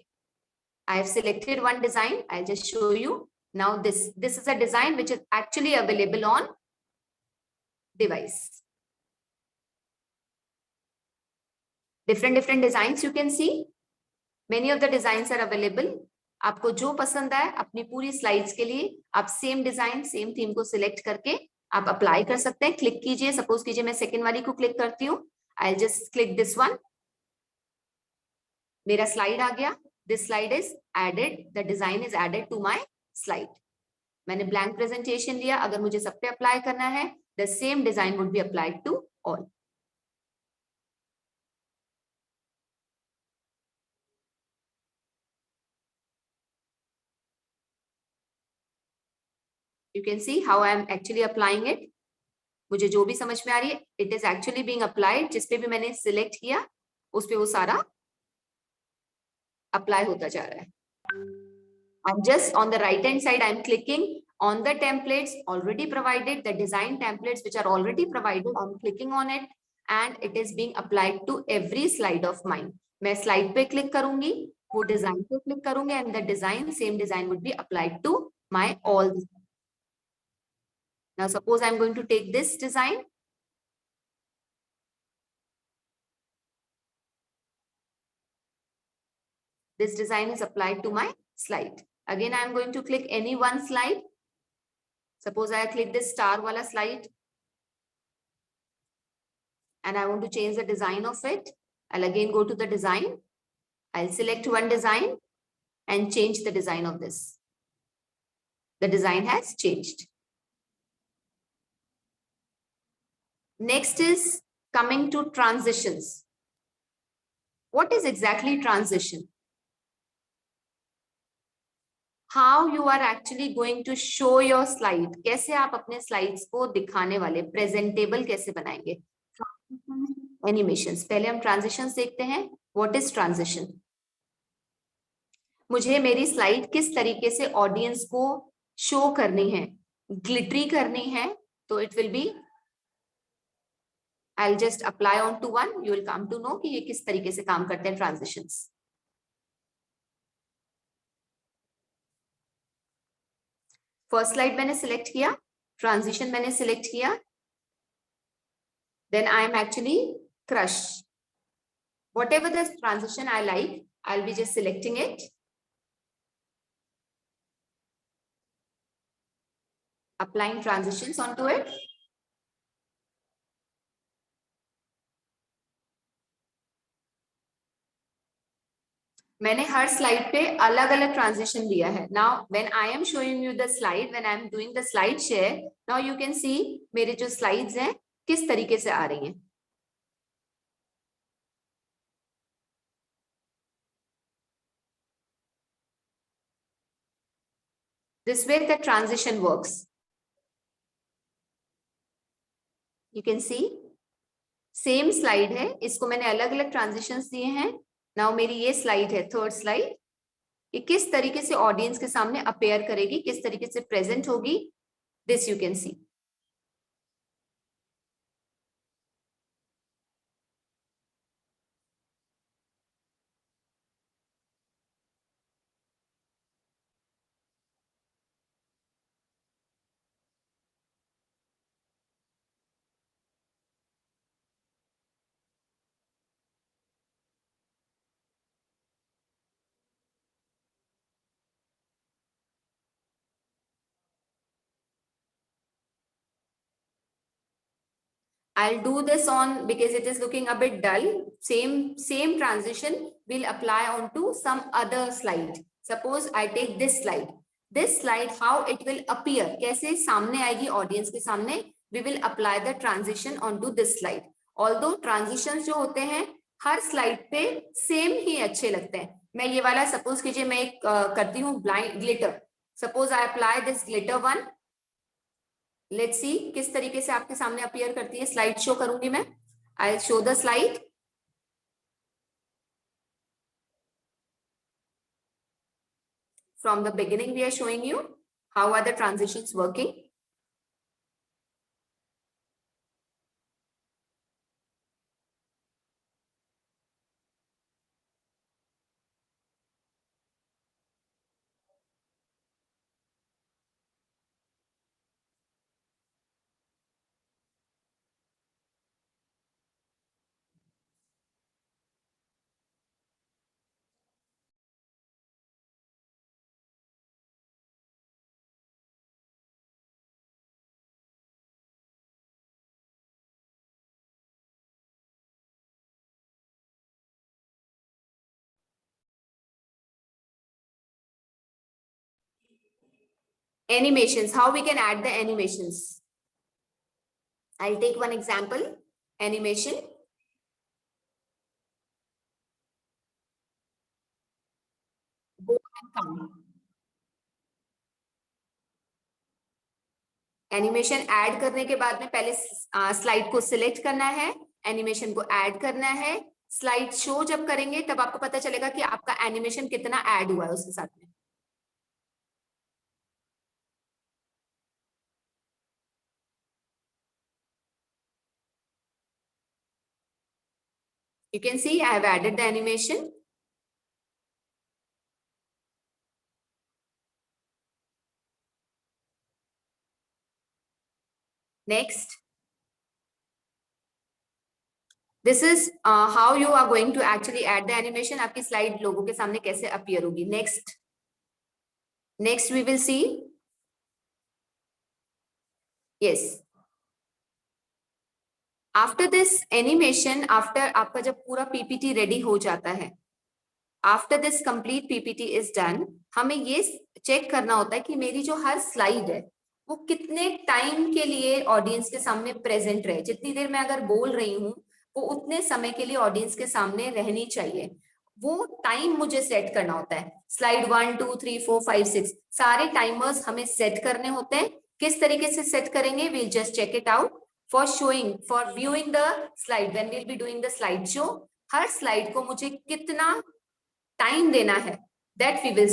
I have selected one design. I'll just show you. Now this is a design which is actually available on device. Different designs you can see. Many of the designs are available. आपको जो पसंद आए अपनी पूरी slides के लिए आप same design, same theme को सिलेक्ट करके आप अप्लाई कर सकते हैं। क्लिक कीजिए, सपोज कीजिए मैं सेकेंड वाली को क्लिक करती हूँ। I just click this one, मेरा स्लाइड आ गया। This slide is added, the design is added to my slide. मैंने ब्लैंक प्रेजेंटेशन लिया, अगर मुझे सब पे अप्लाई करना है, the same design would be applied to all. You can see how I am actually applying it. मुझे जो भी समझ में आ रही है, it is actually being applied. जिस पे भी मैंने सिलेक्ट किया उस पे वो सारा अप्लाई होता जा रहा है। I'm just on the right hand side, I'm clicking on the templates already provided, the design templates which are already provided. I'm clicking on it and it is being applied to every slide of mine. मैं slide पे click करूंगी, वो design पे click करूंगी and the design, same design would be applied to my all. Now suppose I'm going to take this design. This design is applied to my slide. Again, I'm going to click any one slide. Suppose I click this star wala slide and I want to change the design of it. I'll again go to the design. I'll select one design and change the design of this. The design has changed. Next is coming to transitions. What is exactly transition? How you are actually going to show your slide. कैसे आप अपने slides को दिखाने वाले, presentable कैसे बनाएंगे? Animations. पहले हम transitions देखते हैं. What is transition? मुझे मेरी स्लाइड किस तरीके से ऑडियंस को शो करनी है, ग्लिटरी करनी है, तो it will be, I will just apply on to one, you will come to know कि ये किस तरीके से काम करते हैं ट्रांजिशंस। फर्स्ट स्लाइड मैंने सिलेक्ट किया, ट्रांजिशन मैंने सिलेक्ट किया, then I am actually crush, whatever the transition I like, I'll be just selecting it, applying transitions onto it. मैंने हर स्लाइड पे अलग अलग ट्रांजिशन दिया है। Now when I am showing you the slide, when I am doing the slide share, now you can सी मेरे जो slides हैं किस तरीके से आ रही हैं। This way the transition works. You can see same slide है, इसको मैंने अलग अलग ट्रांजिशंस दिए हैं। नाउ मेरी ये स्लाइड है, थर्ड स्लाइड, ये किस तरीके से ऑडियंस के सामने अपेयर करेगी, किस तरीके से प्रेजेंट होगी, this you can C. I'll do this on because it is looking a bit dull. Same transition will apply onto some other slide. Suppose I take this slide. This slide, how it will appear, कैसे सामने आएगी audience के सामने, we will apply the transition onto this slide. Although transitions जो होते हैं हर slide पे same ही अच्छे लगते हैं. मैं ये वाला suppose कीजिए मैं एक करती हूँ blind glitter. Suppose I apply this glitter one. Let's see किस तरीके से आपके सामने अपीयर करती है. स्लाइड शो करूंगी मैं. I show the slide. From the beginning we are showing you how are the transitions working. Animations, how we can add the animations. I'll take one example. Animation. Go and come. Animation add करने के बाद में पहले slide को select करना है, animation को add करना है. स्लाइड शो जब करेंगे तब आपको पता चलेगा कि आपका एनिमेशन कितना ऐड हुआ है उसके साथ में. You can see I have added the animation. Next. This is how you are going to actually add the animation. आपकी slide लोगों के सामने कैसे appear होगी. Next. Next we will see. Yes. After this animation, after आपका जब पूरा PPT ready हो जाता है, after this complete PPT is done, हमें ये check करना होता है कि मेरी जो हर slide है वो कितने टाइम के लिए ऑडियंस के सामने प्रेजेंट रहे. जितनी देर मैं अगर बोल रही हूँ वो उतने समय के लिए ऑडियंस के सामने रहनी चाहिए. वो टाइम मुझे सेट करना होता है. स्लाइड 1 2 3 4 5 6 सारे टाइमर्स हमें सेट करने होते हैं. किस तरीके से सेट करेंगे, we'll just check it out. For showing, for viewing the slide, when we'll be doing the slide show, her slide को मुझे कितना टाइम देना है, that we will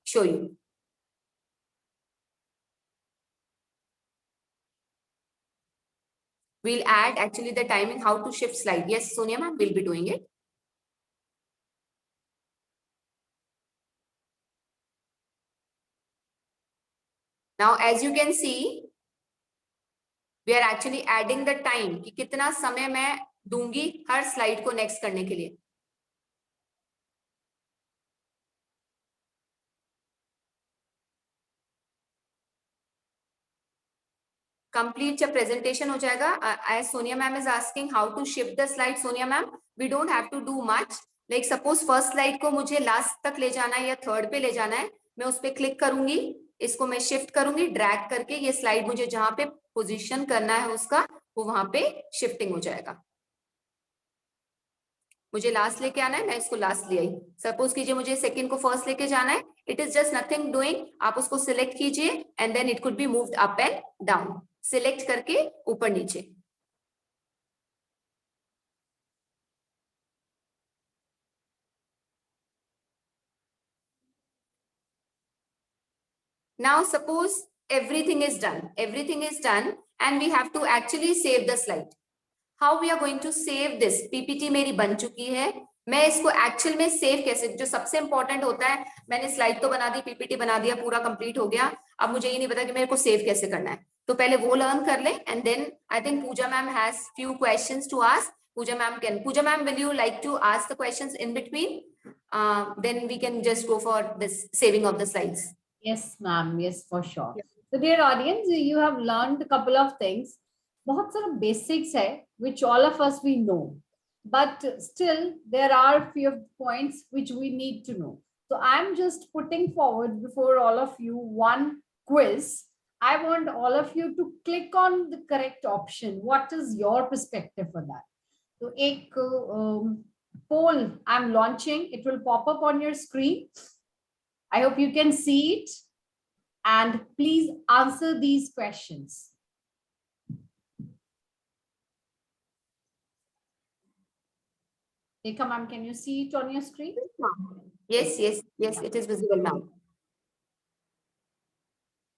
show you. We'll add actually the timing, how to shift slide. Yes, Sonia ma'am will be doing it. Now, as you can see, we are actually adding the time कि कितना समय मैं दूंगी हर slide को next करने के लिए. Complete जब presentation हो जाएगा, as Sonia ma'am is asking how to shift the slide. Sonia ma'am, we don't have to do much. Like suppose first slide को मुझे last तक ले जाना है या third पे ले जाना है, मैं उस पे क्लिक करूंगी, इसको मैं शिफ्ट करूंगी, ड्रैग करके ये स्लाइड मुझे जहां पे पोजीशन करना है उसका वो वहां पे शिफ्टिंग हो जाएगा. मुझे लास्ट लेके आना है, मैं इसको लास्ट ले आई. सपोज कीजिए मुझे सेकंड को फर्स्ट लेके जाना है. It is just nothing doing. आप उसको सिलेक्ट कीजिए and then it could be moved up and down. Select करके ऊपर नीचे. Now suppose everything is done and we have to actually save the slide. How we are going to save this? PPT मेरी बन चुकी है, मैं इसको actual में सेव कैसे, जो सबसे इंपॉर्टेंट होता है, मैंने स्लाइड तो बना दी, पीपीटी बना दिया, पूरा कंप्लीट हो गया, अब मुझे ये नहीं पता कि मेरे को सेव कैसे करना है. तो पहले वो लर्न कर ले and then I think Pooja ma'am has few questions to ask. Pooja ma'am, will you like to ask the questions in between? Then we can just go for this saving of the slides. Yes, ma'am. Yes, for sure. So, dear audience, you have learned a couple of things. बहुत सारा basics है which all of us we know, but still there are few points which we need to know. So I'm just putting forward before all of you one quiz. I want all of you to click on the correct option. What is your perspective for that? So एक poll I'm launching. It will pop up on your screen. I hope you can see it, and please answer these questions. Rekha ma'am, can you see it on your screen? Yes, yes, yes, it is visible now.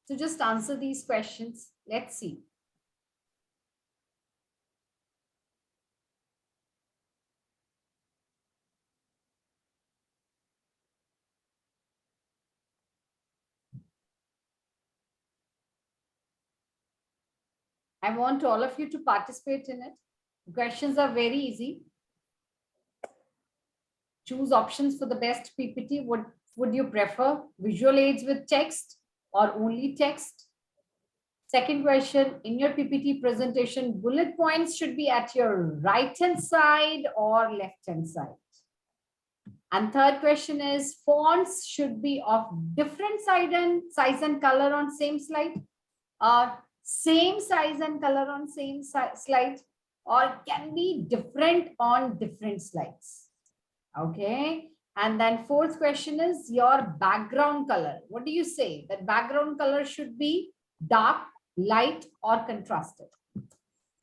So just answer these questions. Let's see. I want all of you to participate in it. The questions are very easy. Choose options for the best PPT. What would you prefer? Visual aids with text or only text? Second question, in your PPT presentation, bullet points should be at your right-hand side or left-hand side. And third question is, fonts should be of different size and color on same slide, or same size and color on same slide, or can be different on different slides. Okay. And then fourth question is your background color. What do you say? That background color should be dark, light, or contrasted.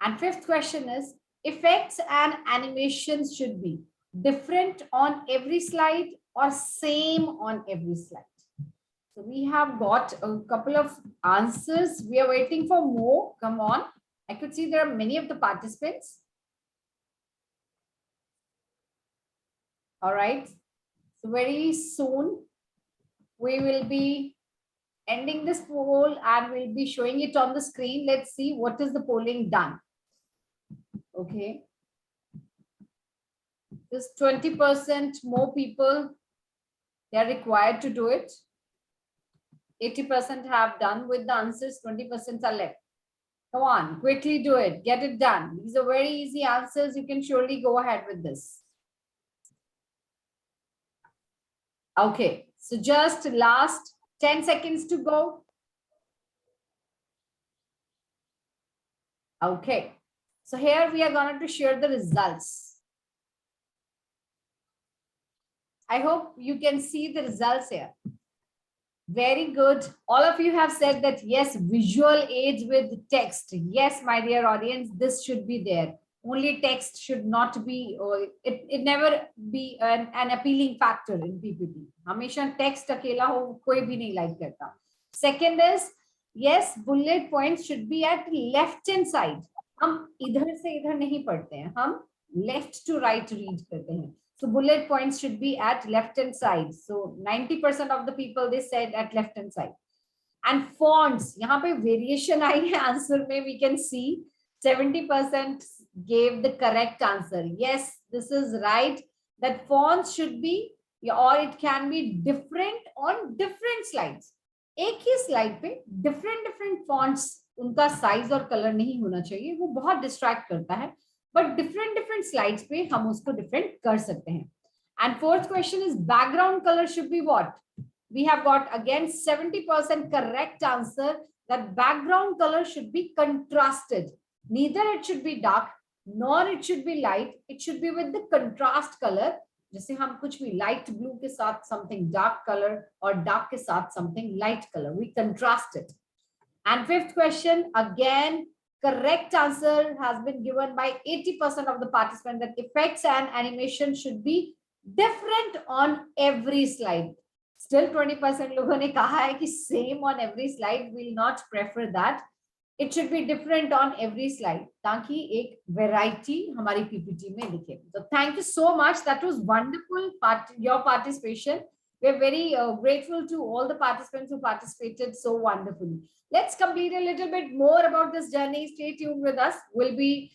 And fifth question is, effects and animations should be different on every slide or same on every slide. So we have got a couple of answers. We are waiting for more. Come on. I could see there are many of the participants. All right. So very soon we will be ending this poll and we'll be showing it on the screen. Let's see what is the polling done. Okay. Just 20% more people, they are required to do it. 80% have done with the answers, 20% are left. Come on, quickly do it. Get it done. These are very easy answers. You can surely go ahead with this. Okay, so just last 10 seconds to go. Okay, so here we are going to share the results. I hope you can see the results here. Very good. All of you have said that yes, visual aids with text. Yes, my dear audience, this should be there. Only text should not be, it never be an appealing factor in PPT. Hamesha text akela ho, koi bhi nahi like karta. Second is, yes, bullet points should be at left hand side. हम इधर से इधर नहीं पढ़ते हैं, हम left to right read करते हैं. So bullet points should be at left hand side. So 90% of the people, they said at left hand side. And fonts, यहाँ पे variation आई है answer में, we can see 70% gave the correct answer. Yes, this is right. That fonts should be, or it can be different on different slides. एक ही slide पे different fonts, उनका size और color नहीं होना चाहिए, वो बहुत distract करता है. But different slides पे हम उसको different कर सकते हैं. And fourth question is background color should be what? We have got again 70% correct answer that background color should be contrasted. Neither it should be dark nor it should be light. It should be with the contrast color. जैसे हम कुछ भी light blue के साथ something dark color or dark के साथ something light color. We contrast it. And fifth question, again, correct answer has been given by 80% of the participants that effects and animation should be different on every slide. Still 20% लोगों ने कहा है कि same on every slide. Will not prefer that. It should be different on every slide ताकि एक variety हमारी PPT में दिखे. So thank you so much. That was wonderful your participation. We're very grateful to all the participants who participated so wonderfully. Let's complete a little bit more about this journey. Stay tuned with us. We'll be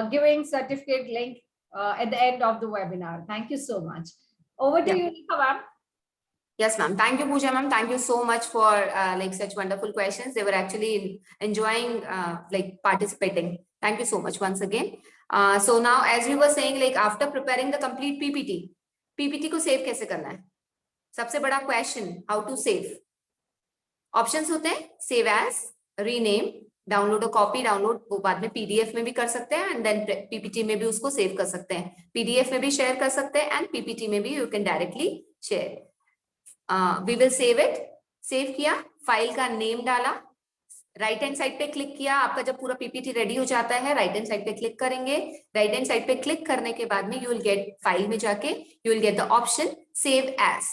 giving certificate link at the end of the webinar. Thank you so much. Over to you, Nikha ma'am. Yes, ma'am. Thank you, Pooja, ma'am. Thank you so much for like such wonderful questions. They were actually enjoying like participating. Thank you so much once again. So now, as we were saying, like after preparing the complete PPT, PPT को save कैसे करना है? सबसे बड़ा question, how to save? Options होते हैं save as, rename, download a copy, download वो बाद में पीडीएफ में भी कर सकते हैं एंड देन पीपीटी में भी उसको सेव कर सकते हैं, पीडीएफ में भी शेयर कर सकते हैं एंड पीपीटी में भी you can directly share. We will save it. Save किया, फाइल का नेम डाला, राइट हैंड साइड पे क्लिक किया। आपका जब पूरा पीपीटी रेडी हो जाता है राइट हैंड साइड पे क्लिक करेंगे। राइट हैंड साइड पे क्लिक करने के बाद में यू विल गेट, फाइल में जाके you will get the option save as.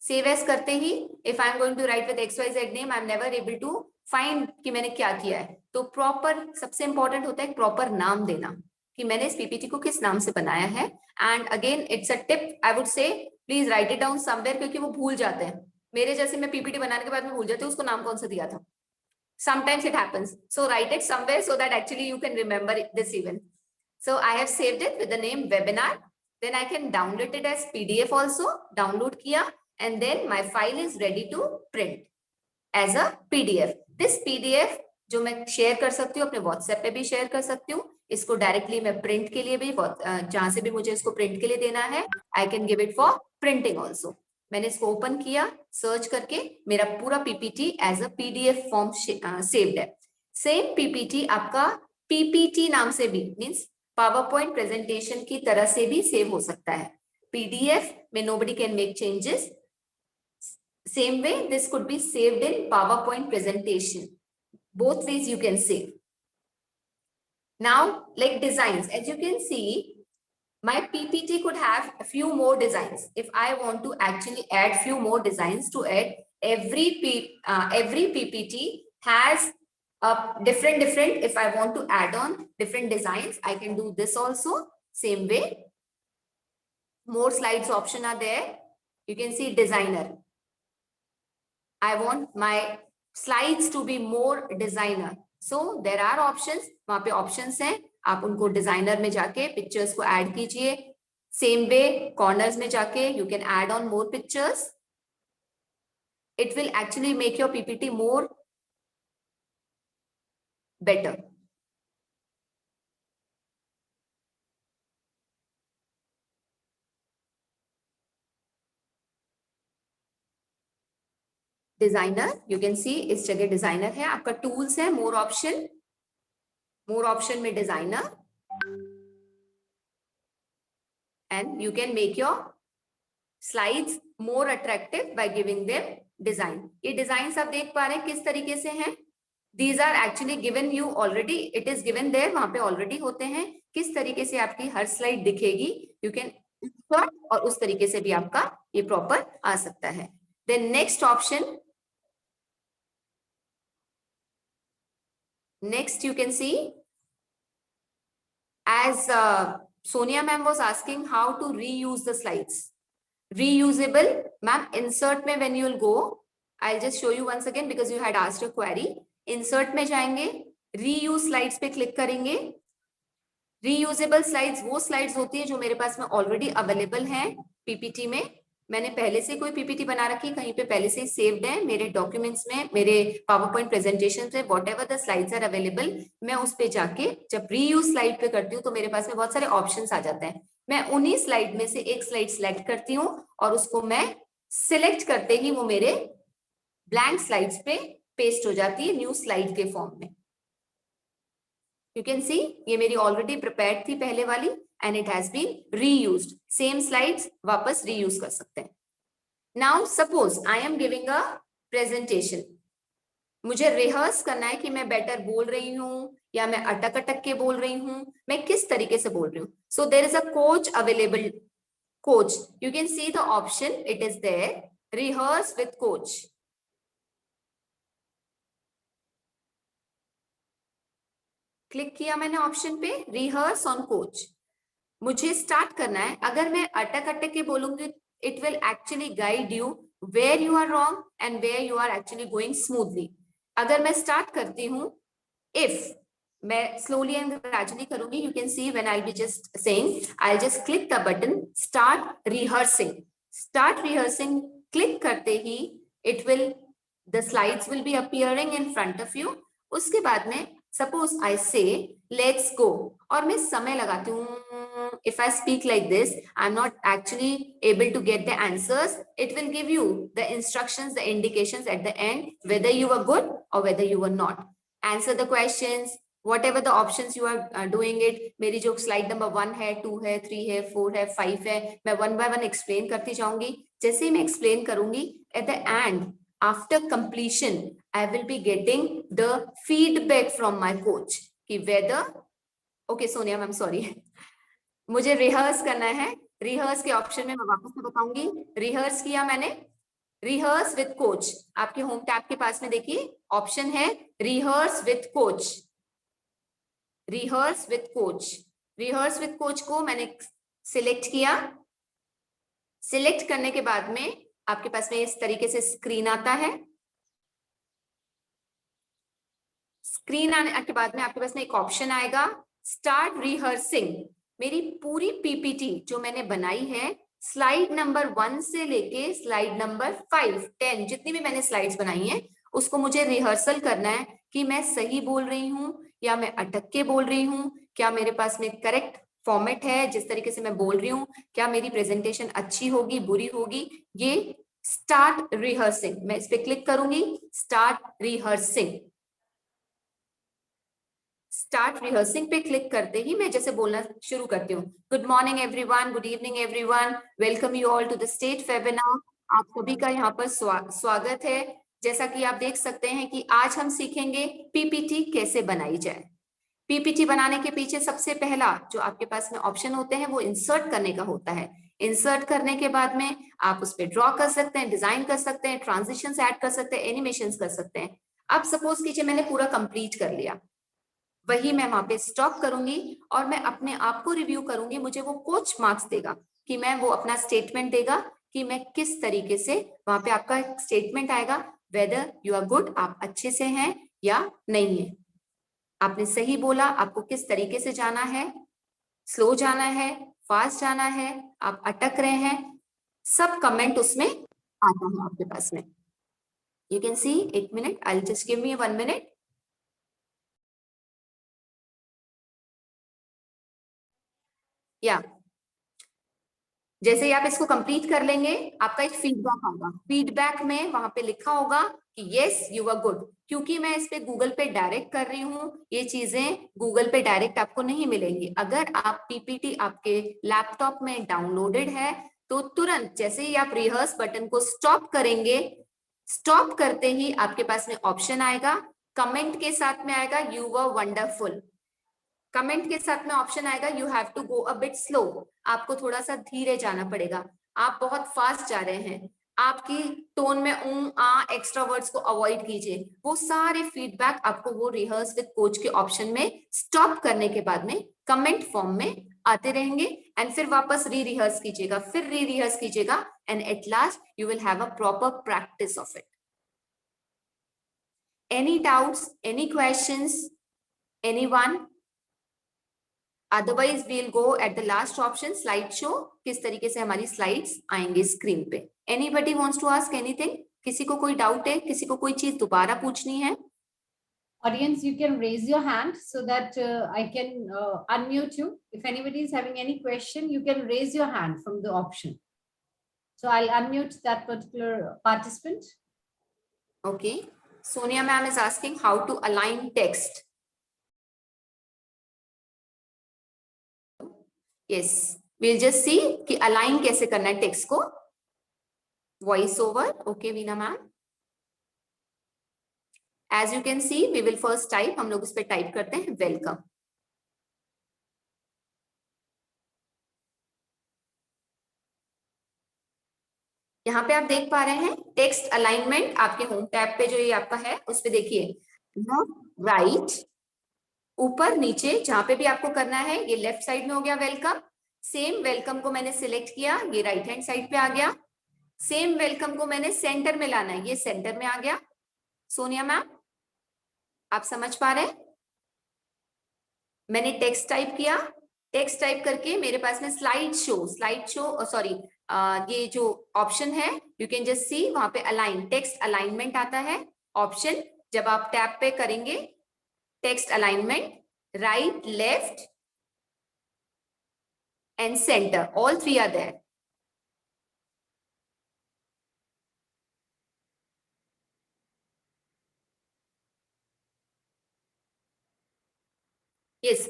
Save as करते ही if I am going to write with XYZ name, I am never able to find कि मैंने क्या किया है। तो प्रॉपर, सबसे इंपॉर्टेंट होता है प्रॉपर नाम देना कि मैंने इस पीपीटी को किस नाम से बनाया है। And again it's a tip, I would say please right it down somewhere, क्योंकि वो भूल जाते हैं। मेरे जैसे मैं पीपीटी बनाने के बाद में भूल जाती हूँ उसको नाम कौन सा दिया था। Sometimes it happens. So write it somewhere so that actually you can remember this even. So I have saved it with the name webinar. Then I can download it as PDF also. Download kiya, and then my file is ready to print as a PDF. This PDF जो मैं share कर सकती हूँ अपने WhatsApp पे भी share कर सकती हूँ। इसको डायरेक्टली मैं प्रिंट के लिए भी, जहां से भी मुझे इसको प्रिंट के लिए देना है, I can give it for printing also. मैंने इसको ओपन किया, सर्च करके मेरा पूरा PPT as a PDF form saved है। सेम पीपीटी आपका पीपीटी नाम से भी, मींस पावर पॉइंट प्रेजेंटेशन की तरह से भी सेव हो सकता है। पीडीएफ में nobody can make changes. Same way, this could be saved in PowerPoint presentation. Both ways you can save. Now, like designs, as you can see, my PPT could have a few more designs. If I want to actually add few more designs to it, every PPT has a different, if I want to add on different designs, I can do this also. Same way, more slides option are there. You can see designer. I want my slides to be more designer. So there are options. वहां पे options हैं, आप उनको designer में जाके pictures को add कीजिए। Same way corners में जाके you can add on more pictures. It will actually make your PPT more better. Designer, you can see इस जगह डिजाइनर है, आपका टूल्स है, मोर ऑप्शन में designer, and you can make your slides more attractive by giving them design. ये designs आप देख पा रहे हैं किस तरीके से हैं। These are actually given you already. It is given there. वहां पे already होते हैं। किस तरीके से आपकी हर स्लाइड दिखेगी, you can insert, और उस तरीके से भी आपका ये प्रॉपर आ सकता है। Then next option, next you can see, as Sonia ma'am was asking how to reuse the slides. Reusable, ma'am, insert में when you will go, I'll just show you once again because you had asked a query. Insert में जाएंगे, reuse slides पे click करेंगे। reusable slides वो slides होती है जो मेरे पास में already available हैं PPT में। मैंने पहले से कोई PPT बना रखी, कहीं पे पहले से saved है मेरे documents में, मेरे PowerPoint presentations में, whatever the slides are available, मैं उस पे जाके जब reuse slide पे करती हूँ तो मेरे पास में बहुत सारे options आ जाते हैं। मैं उन्हीं स्लाइड में से एक स्लाइड सिलेक्ट करती हूँ और उसको मैं सिलेक्ट करते ही वो मेरे ब्लैंक स्लाइड्स पे पेस्ट हो जाती है न्यू स्लाइड के फॉर्म में। यू कैन सी ये मेरी ऑलरेडी प्रिपेयर्ड थी पहले वाली and it has been reused. Same slides वापस रीयूज कर सकते हैं। Now suppose I am giving a presentation, मुझे रिहर्स करना है कि मैं बेटर बोल रही हूँ या मैं अटक अटक के बोल रही हूँ, मैं किस तरीके से बोल रही हूँ। So there is a coach available, coach, you can see the option, it is there, rehearse with coach. Click किया मैंने ऑप्शन पे, रिहर्स ऑन कोच। मुझे स्टार्ट करना है, अगर मैं अटक अटक के बोलूंगी it will actually guide you where you are wrong and where you are actually going smoothly. अगर मैं स्टार्ट करती हूँ, इफ मैं स्लोली एंड ग्रेजुअली करूंगी, you can see when I will be just saying, I just click the button start rehearsing. Start rehearsing click करते ही the slides will be appearing in front of you. उसके बाद में suppose I say let's go और मैं समय लगाती हूँ. If I speak like this, I'm not actually able to get the answers. It will give you the instructions, the indications at the end, whether you were good or whether you were not. Answer the questions, whatever the options you are doing it. मेरी जो slide number 1 है, 2 है, 3 है, 4 है, 5 है, मैं one by one explain करती जाऊंगी. जैसे ही मैं explain करूंगी, at the end, after completion, I will be getting the feedback from my coach कि whether, okay Sonia ma'am sorry, मुझे रिहर्स करना है. रिहर्स के ऑप्शन में मैं वापस से बताऊंगी. रिहर्स किया मैंने, रिहर्स विथ कोच. आपके होम टैब के पास में देखिए ऑप्शन है rehearse with coach. Rehearse with coach, rehearse with coach को मैंने सिलेक्ट किया. सिलेक्ट करने के बाद में आपके पास में इस तरीके से स्क्रीन आता है. स्क्रीन आने के बाद में आपके पास में एक ऑप्शन आएगा स्टार्ट रिहर्सिंग. मेरी पूरी पीपीटी जो मैंने बनाई है, स्लाइड नंबर 1 से लेके स्लाइड नंबर 5, 10, जितनी भी मैंने स्लाइड्स बनाई हैं, उसको मुझे रिहर्सल करना है कि मैं सही बोल रही हूं या मैं अटक के बोल रही हूं, क्या मेरे पास में करेक्ट फॉर्मेट है जिस तरीके से मैं बोल रही हूँ, क्या मेरी प्रेजेंटेशन अच्छी होगी, बुरी होगी. ये स्टार्ट रिहर्सिंग, मैं इस पे क्लिक करूंगी. स्टार्ट रिहर्सिंग, स्टार्ट रिहर्सिंग पे क्लिक करते ही मैं जैसे बोलना शुरू करती हूँ. Good morning everyone, good evening everyone, welcome you all to the state webinar. आप सभी का यहाँ पर स्वागत है. जैसा कि आप देख सकते हैं कि आज हम सीखेंगे पीपीटी कैसे बनाई जाए. पीपीटी बनाने के पीछे सबसे पहला जो आपके पास में ऑप्शन होते हैं वो इंसर्ट करने का होता है. इंसर्ट करने के बाद में आप उस पर ड्रॉ कर सकते हैं, डिजाइन कर सकते हैं, ट्रांजिशंस ऐड कर सकते हैं, एनिमेशंस कर सकते हैं. अब सपोज कीजिए मैंने पूरा कंप्लीट कर लिया, वही मैं वहां पे स्टॉप करूंगी और मैं अपने आप को रिव्यू करूंगी. मुझे वो कोच मार्क्स देगा कि मैं वो अपना स्टेटमेंट देगा कि मैं किस तरीके से, वहां पे आपका स्टेटमेंट आएगा वेदर यू आर गुड, आप अच्छे से हैं या नहीं है, आपने सही बोला, आपको किस तरीके से जाना है, स्लो जाना है, फास्ट जाना है, आप अटक रहे हैं, सब कमेंट उसमें आता है आपके पास में. यू कैन सी, एक minute, I just give me 1 minute. या जैसे ही आप इसको कंप्लीट कर लेंगे, आपका एक फीडबैक आएगा. फीडबैक में वहां पे लिखा होगा कि यस यू आर गुड. क्योंकि मैं इस पे गूगल पे डायरेक्ट कर रही हूँ, ये चीजें गूगल पे डायरेक्ट आपको नहीं मिलेंगी. अगर आप पीपीटी आपके लैपटॉप में डाउनलोडेड है तो तुरंत जैसे ही आप रिहर्स बटन को स्टॉप करेंगे, स्टॉप करते ही आपके पास में ऑप्शन आएगा, कमेंट के साथ में आएगा यू वर वंडरफुल. कमेंट के साथ में ऑप्शन आएगा you have to go a bit slow, आपको थोड़ा सा धीरे जाना पड़ेगा, आप बहुत फास्ट जा रहे हैं, आपकी टोन में एक्स्ट्रा वर्ड्स को अवॉइड कीजिए. वो सारे फीडबैक आपको वो रिहर्स विद कोच के ऑप्शन में स्टॉप करने के बाद में कमेंट फॉर्म में आते रहेंगे. एंड फिर वापस री रिहर्स कीजिएगा, फिर री रिहर्स कीजिएगा, and at last you will have a proper practice of it. Any doubts, any questions, anyone? Otherwise we'll go at the last option, slide show. किस तरीके से हमारी स्लाइड्स आएंगे स्क्रीन पे. Anybody wants to ask anything? किसी को कोई doubt है, किसी को कोई चीज दोबारा पूछनी है? Audience, you can raise your hand so that I can unmute you. If anybody is having any question, you can raise your hand from the option. So I'll unmute that particular participant. Okay. Sonia ma'am is asking how to align text. Yes, we'll just see कि align कैसे करना है text को. Voice over. Okay, Veena ma'am. As you can see, we will first type. हम लोग इस पे type करते हैं welcome. यहाँ पे आप देख पा रहे हैं टेक्स्ट अलाइनमेंट आपके होम टैब पे जो ये आपका है उस पे देखिए, लेफ्ट राइट ऊपर नीचे, जहां पे भी आपको करना है. ये लेफ्ट साइड में हो गया वेलकम. सेम वेलकम को मैंने सिलेक्ट किया, ये राइट हैंड साइड पे आ गया. सेम वेलकम को मैंने सेंटर में लाना है, ये सेंटर में आ गया. सोनिया मैम आप समझ पा रहे हैं? मैंने टेक्स्ट टाइप किया, टेक्स्ट टाइप करके मेरे पास में स्लाइड शो सॉरी ये जो ऑप्शन है यू कैन जस्ट सी, वहां पे अलाइन टेक्स्ट अलाइनमेंट आता है ऑप्शन। जब आप टैप पे करेंगे text alignment, right, left and centre, all three are there. Yes,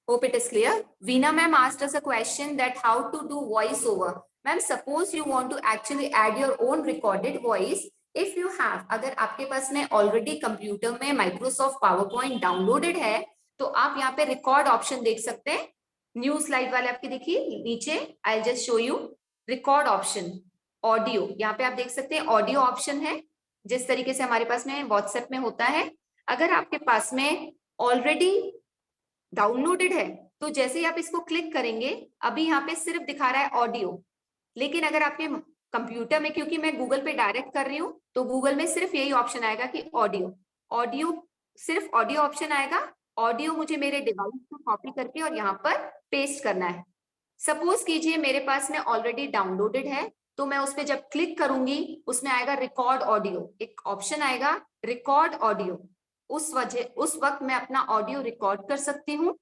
hope it is clear. Veena ma'am asked us a question that how to do voice over. Ma'am, suppose you want to actually add your own recorded voice. If you have, अगर आपके पास में already computer में Microsoft PowerPoint downloaded है, तो आप यहाँ पे record option देख सकते हैं। न्यू स्लाइड वाले आपकी देखिए नीचे, I just show you record option, audio, यहाँ पे आप देख सकते हैं ऑडियो ऑप्शन है, जिस तरीके से हमारे पास में व्हाट्सएप में होता है। अगर आपके पास में ऑलरेडी डाउनलोडेड है तो जैसे ही आप इसको क्लिक करेंगे, अभी यहाँ पे सिर्फ दिखा रहा है ऑडियो, लेकिन अगर आपके कंप्यूटर में, क्योंकि मैं गूगल पे डायरेक्ट कर रही हूँ, तो गूगल में सिर्फ यही ऑप्शन आएगा कि ऑडियो, ऑडियो, सिर्फ ऑडियो ऑप्शन आएगा। ऑडियो मुझे मेरे डिवाइस को कॉपी करके और यहाँ पर पेस्ट करना है। सपोज कीजिए मेरे पास में ऑलरेडी डाउनलोडेड है, तो मैं उस पर जब क्लिक करूंगी उसमें आएगा रिकॉर्ड ऑडियो, एक ऑप्शन आएगा रिकॉर्ड ऑडियो। उस वक्त मैं अपना ऑडियो रिकॉर्ड कर सकती हूँ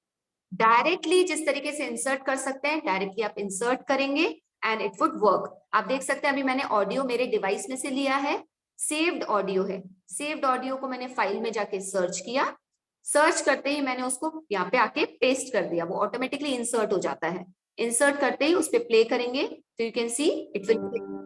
डायरेक्टली, जिस तरीके से इंसर्ट कर सकते हैं डायरेक्टली आप इंसर्ट करेंगे एंड इट वुड वर्क। आप देख सकते हैं अभी मैंने ऑडियो मेरे डिवाइस में से लिया है, सेव्ड ऑडियो है, सेव्ड ऑडियो को मैंने फाइल में जाके सर्च किया, सर्च करते ही मैंने उसको यहाँ पे आके पेस्ट कर दिया, वो ऑटोमेटिकली इंसर्ट हो जाता है। इंसर्ट करते ही उस पर प्ले करेंगे तो you can see it will.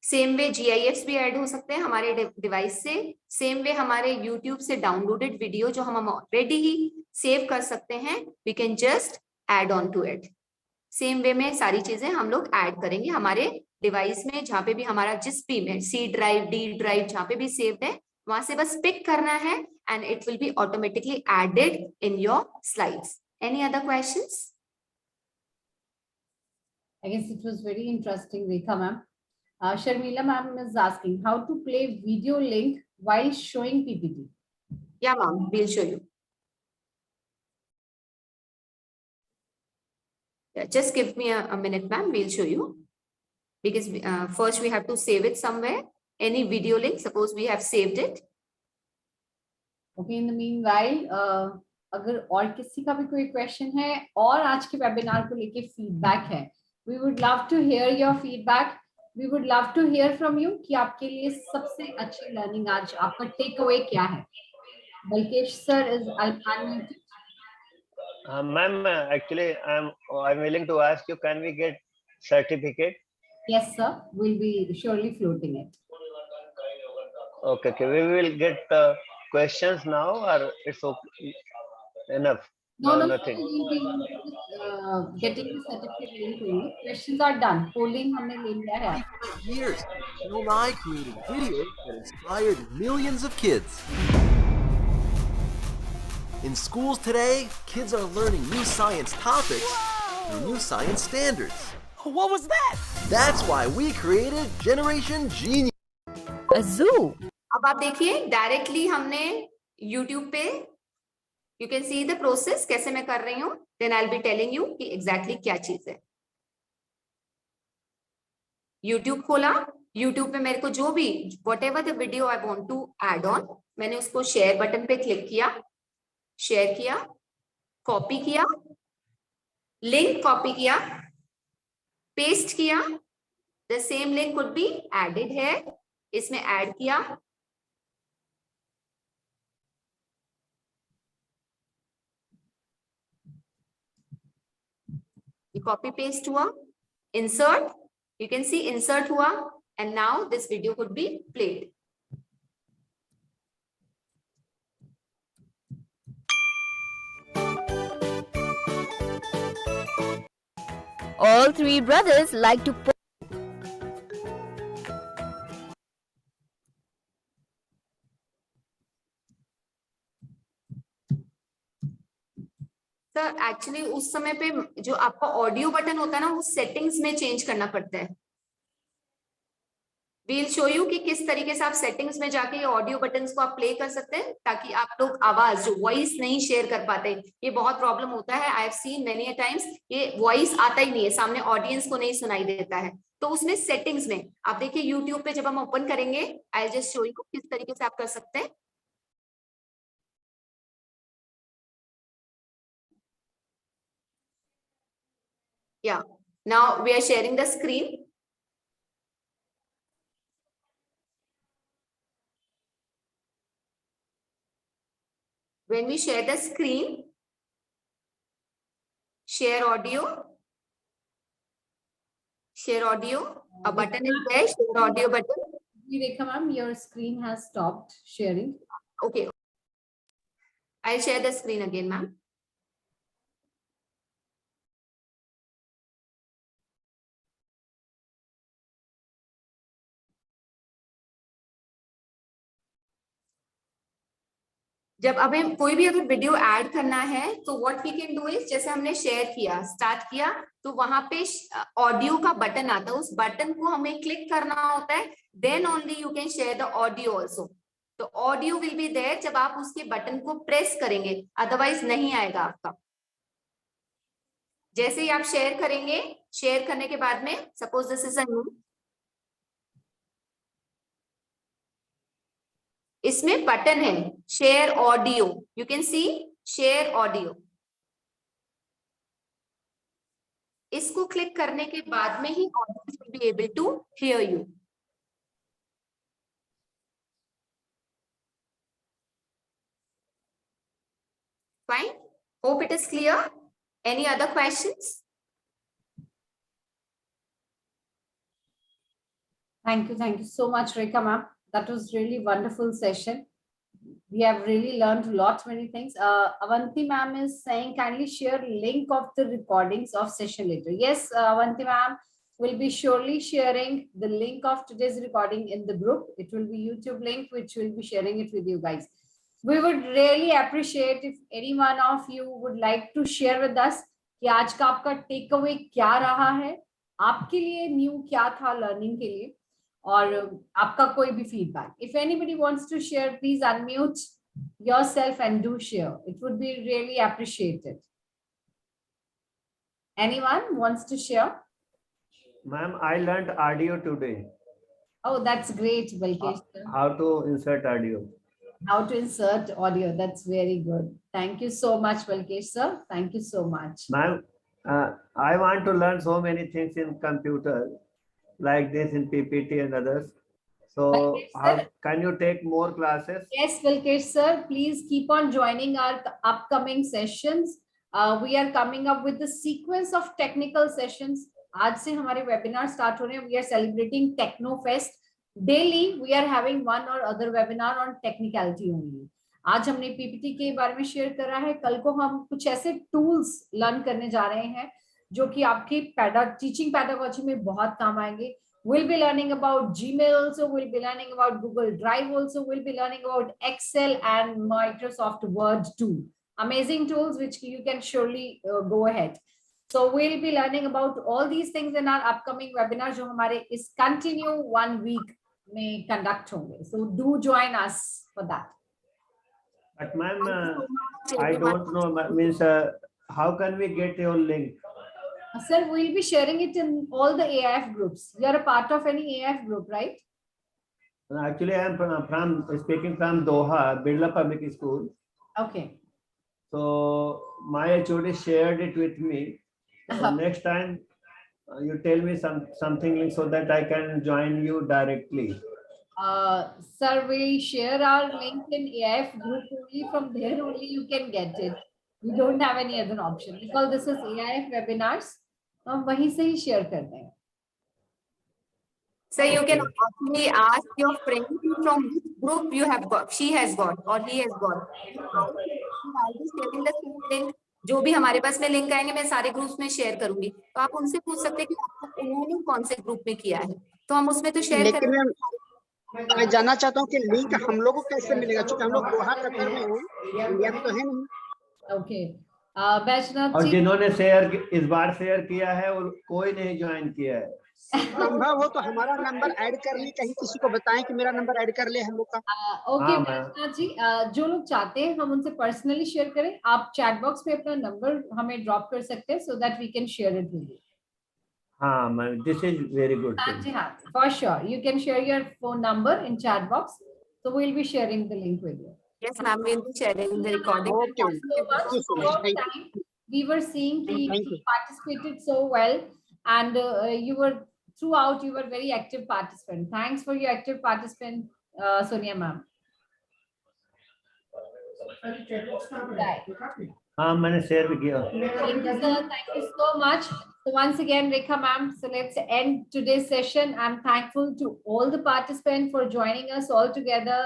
Same way GIFs भी ऐड हो सकते हैं हमारे डिवाइस से। सेम वे हमारे यूट्यूब से डाउनलोडेड वीडियो जो हम ऑलरेडी ही सेव कर सकते हैं, we can just add on to it. Same way में सारी चीजें हम लोग ऐड करेंगे हमारे डिवाइस में, जहां पे भी हमारा जिस भी में C ड्राइव, D ड्राइव, जहां पे भी सेव्ड है वहां से बस पिक करना है and it will be automatically added in your slides. Any other questions? I guess it was very interesting, Rekha ma'am. Sharmila ma'am is asking how to play video link while showing PPT. Yeah, ma'am, we'll show you. Yeah, just give me a minute, ma'am. We'll show you. Because first we have to save it somewhere. Any video link, suppose we have saved it. Okay, in the meanwhile, अगर और किसी का भी कोई question है और आज के वेबिनार को लेके फीडबैक है, we would love to hear your feedback. We would love to hear from you कि आपके लिए सबसे अच्छी लर्निंग आज आपका टेक अवे क्या है? Balkesh sir is unmuted. Ma'am, actually, I'm willing to ask you, can we get certificate? Yes, sir. We'll be surely floating it. Okay, we will get questions now, or it's okay, enough? No, Nothing. we'll be getting the certificate link to you. Questions are done. Polling हमने ले लिया है. Years, Bill Nye created videos that inspired millions of kids. In schools today, kids are learning new science topics through new science standards. What was that? That's why we created Generation Genius. A zoo. अब आप देखिए directly हमने YouTube पे, you can see the process कैसे मैं कर रही हूँ, then I will be telling you कि एग्जैक्टली क्या चीज है। YouTube खोला, YouTube पे मेरे को जो भी whatever the video I want to add on, मैंने उसको शेयर बटन पे क्लिक किया, शेयर किया, कॉपी किया, लिंक कॉपी किया, पेस्ट किया, the same link could be added है, इसमें ऐड किया, ये कॉपी पेस्ट हुआ, insert, you can see insert हुआ and now this video could be played. All three brothers like to sir actually उस समय पे जो आपका ऑडियो बटन होता है ना, वो सेटिंग्स में चेंज करना पड़ता है। वील शो यू कि किस तरीके से आप सेटिंग्स में जाके ये ऑडियो बटन्स को आप प्ले कर सकते हैं, ताकि आप लोग आवाज जो वॉइस नहीं शेयर कर पाते। ये बहुत प्रॉब्लम होता है, I have seen many a times, ये वॉइस आता ही नहीं है, सामने ऑडियंस को नहीं सुनाई देता है। तो उसमें सेटिंग्स में आप देखिए यूट्यूब पे जब हम ओपन करेंगे, आई जस्ट शो यू किस तरीके से आप कर सकते हैं। Yeah, now we are sharing the screen. When we share the screen, share audio, a button is there, share audio button. Rekha ma'am, your screen has stopped sharing. Okay, I'll share the screen again, ma'am. जब हमें कोई भी अगर video add करना है तो what we can do is, जैसे हमने शेयर किया, स्टार्ट किया, तो वहां पे ऑडियो का बटन आता है, उस बटन को हमें क्लिक करना होता है, then only you can share the audio also. तो ऑडियो विल बी देयर जब आप उसके बटन को प्रेस करेंगे, अदरवाइज नहीं आएगा आपका। जैसे ही आप शेयर करेंगे, शेयर करने के बाद में suppose this is a new, इसमें बटन है share audio, you can see share audio. इसको क्लिक करने के बाद में ही audience will be able to hear you. Fine, hope it is clear. Any other questions? Thank you so much, Rekha ma'am. That was really wonderful session. We have really learned a lot, many things. Avanti ma'am is saying, kindly share link of the recordings of session later. Yes, Avanti ma'am will be surely sharing the link of today's recording in the group. It will be YouTube link, which will be sharing it with you guys. We would really appreciate if any one of you would like to share with us कि आज का आपका take away क्या रहा है, आपके लिए new क्या था लर्निंग के लिए, और आपका कोई भी feedback. If anybody wants to share, please unmute yourself and do share. It would be really appreciated. Anyone wants to share? Ma'am, I learned audio today. Oh, that's great, Balkesh. How to insert audio. How to insert audio. That's very good. Thank you so much, Balkesh sir. Thank you so much. Ma'am, I want to learn so many things in computer, like this in PPT and others. So how can you take more classes? Yes, Balkesh sir, please keep on joining our upcoming sessions. We are coming up with the sequence of technical sessions. आज से हमारे webinar start हो रहे हैं. We are celebrating TechnoFest. Daily we are having one or other webinar on technicality only. आज हमने PPT के बारे में शेयर करा है, कल को हम कुछ ऐसे tools लर्न करने जा रहे हैं जो कि आपकी टीचिंग पैडागोजी में बहुत काम आएंगे. We'll be learning about Gmail also, we'll be learning about Google Drive also, we'll be learning about Excel and Microsoft Word too. Amazing tools which you can surely go ahead. So we'll be learning about all these things in our upcoming webinar जो हमारे इस continue 1 week में conduct होंगे. So do join us for that. But ma'am, I don't know, means how can we get your link? Sir, we'll be sharing it in all the AIF groups. You are a part of any AIF group, right? Actually, I am speaking from Doha, Birla Public School. Okay. So my HOD shared it with me. So next time you tell me something so that I can join you directly. Sir, we share our link in AIF group only. From there only you can get it. We don't have any other option because this is AIF webinars. तो हम वहीं से ही share कर देंगे. So you can actually ask your friend from which group you have got, she has got or he has got. I'll be sharing the same link. जो भी हमारे पास में लिंक आएंगे मैं सारे ग्रुप्स में शेयर करूंगी, तो आप उनसे पूछ सकते हैं कि आपको उन्होंने कौन से ग्रुप में किया है, तो हम उसमें तो शेयर लेकिन मैं जानना चाहता हूँ कि लिंक हम लोग को कैसे मिलेगा, क्योंकि हम लोग दोहा कतर में हैं, इंडिया में तो है नहीं. Okay. Baijnath और ji, जिन्होंने इस बार शेयर किया है और कोई नहीं ज्वाइन किया है। संभव हो तो हमारा नंबर ऐड कर ले, कहीं किसी को बताएं कि मेरा नंबर ऐड कर ले हम लोग का। ओके हाँ, मैम। बैजनाथ जी, जो लोग चाहते हैं हम उनसे पर्सनली शेयर करें, आप चैट बॉक्स में अपना नंबर हमें ड्रॉप कर सकते हैं, so that we can share it with you. हाँ ma'am, this is very good हाँ थिंग। जी, हाँ, for sure you can share your phone number in chat box, so we'll be sharing the link with you. Yes, ma'am, we'll be sharing the recording. Okay, Thank you so much. thank you so much. Throughout Thank time, we were seeing that Thank you you. participated so well, and you were throughout. You were very active participant. Thanks for your active participant, Sonia ma'am. Right. हाँ, मैंने share भी किया। Thank you, sir. Thank you so much. So once again, Rekha ma'am, so let's end today's session. I'm thankful to all the participants for joining us all together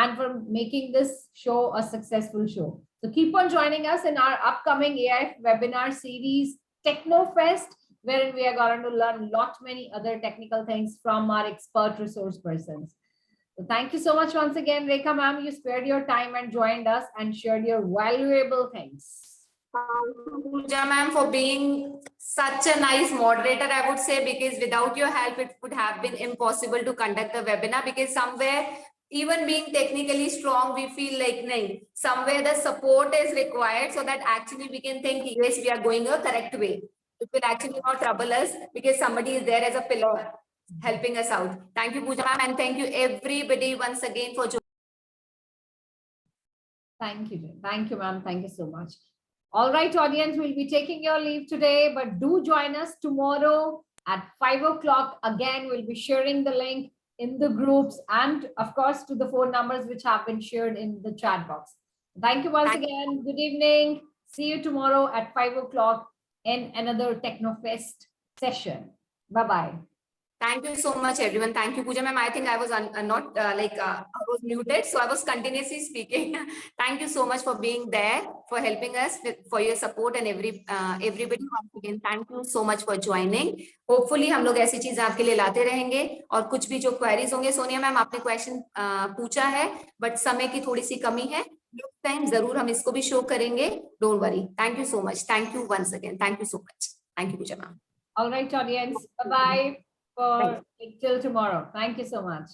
and for making this show a successful show. So keep on joining us in our upcoming AIF webinar series, TechnoFest, wherein we are going to learn many other technical things from our expert resource persons. So thank you so much once again, Rekha ma'am. You spared your time and joined us and shared your valuable things. Pooja ma'am, for being such a nice moderator, I would say, because without your help, it would have been impossible to conduct the webinar, because somewhere, even being technically strong, we feel like, nahin, somewhere the support is required so that actually we can think, yes, we are going a correct way. It will actually not trouble us because somebody is there as a pillar helping us out. Thank you, Pooja ma'am, and thank you everybody once again for joining. Thank you. Thank you, ma'am. Thank you so much. All right, audience, we'll be taking your leave today, but do join us tomorrow at 5 o'clock. Again, we'll be sharing the link in the groups and, of course, to the phone numbers which have been shared in the chat box. Thank you once again. Good evening. See you tomorrow at 5 o'clock in another TechnoFest session. Bye-bye. Thank you so much, everyone. Thank you, Pooja ma'am. I think I was not I was muted, so I was continuously speaking. Thank you so much for being there, for helping us, for your support, and everybody once again. Thank you so much for joining. Hopefully, हम लोग ऐसी चीजें आपके लिए लाते रहेंगे, और कुछ भी जो queries होंगे, सोनिया मैम आपने question पूछा है, but समय की थोड़ी सी कमी है. Next time जरूर हम इसको भी show करेंगे. Don't worry. Thank you so much. Thank you once again. Thank you so much. Thank you, Pooja ma'am. All right, audience. Bye-bye. For till tomorrow. Thank you so much.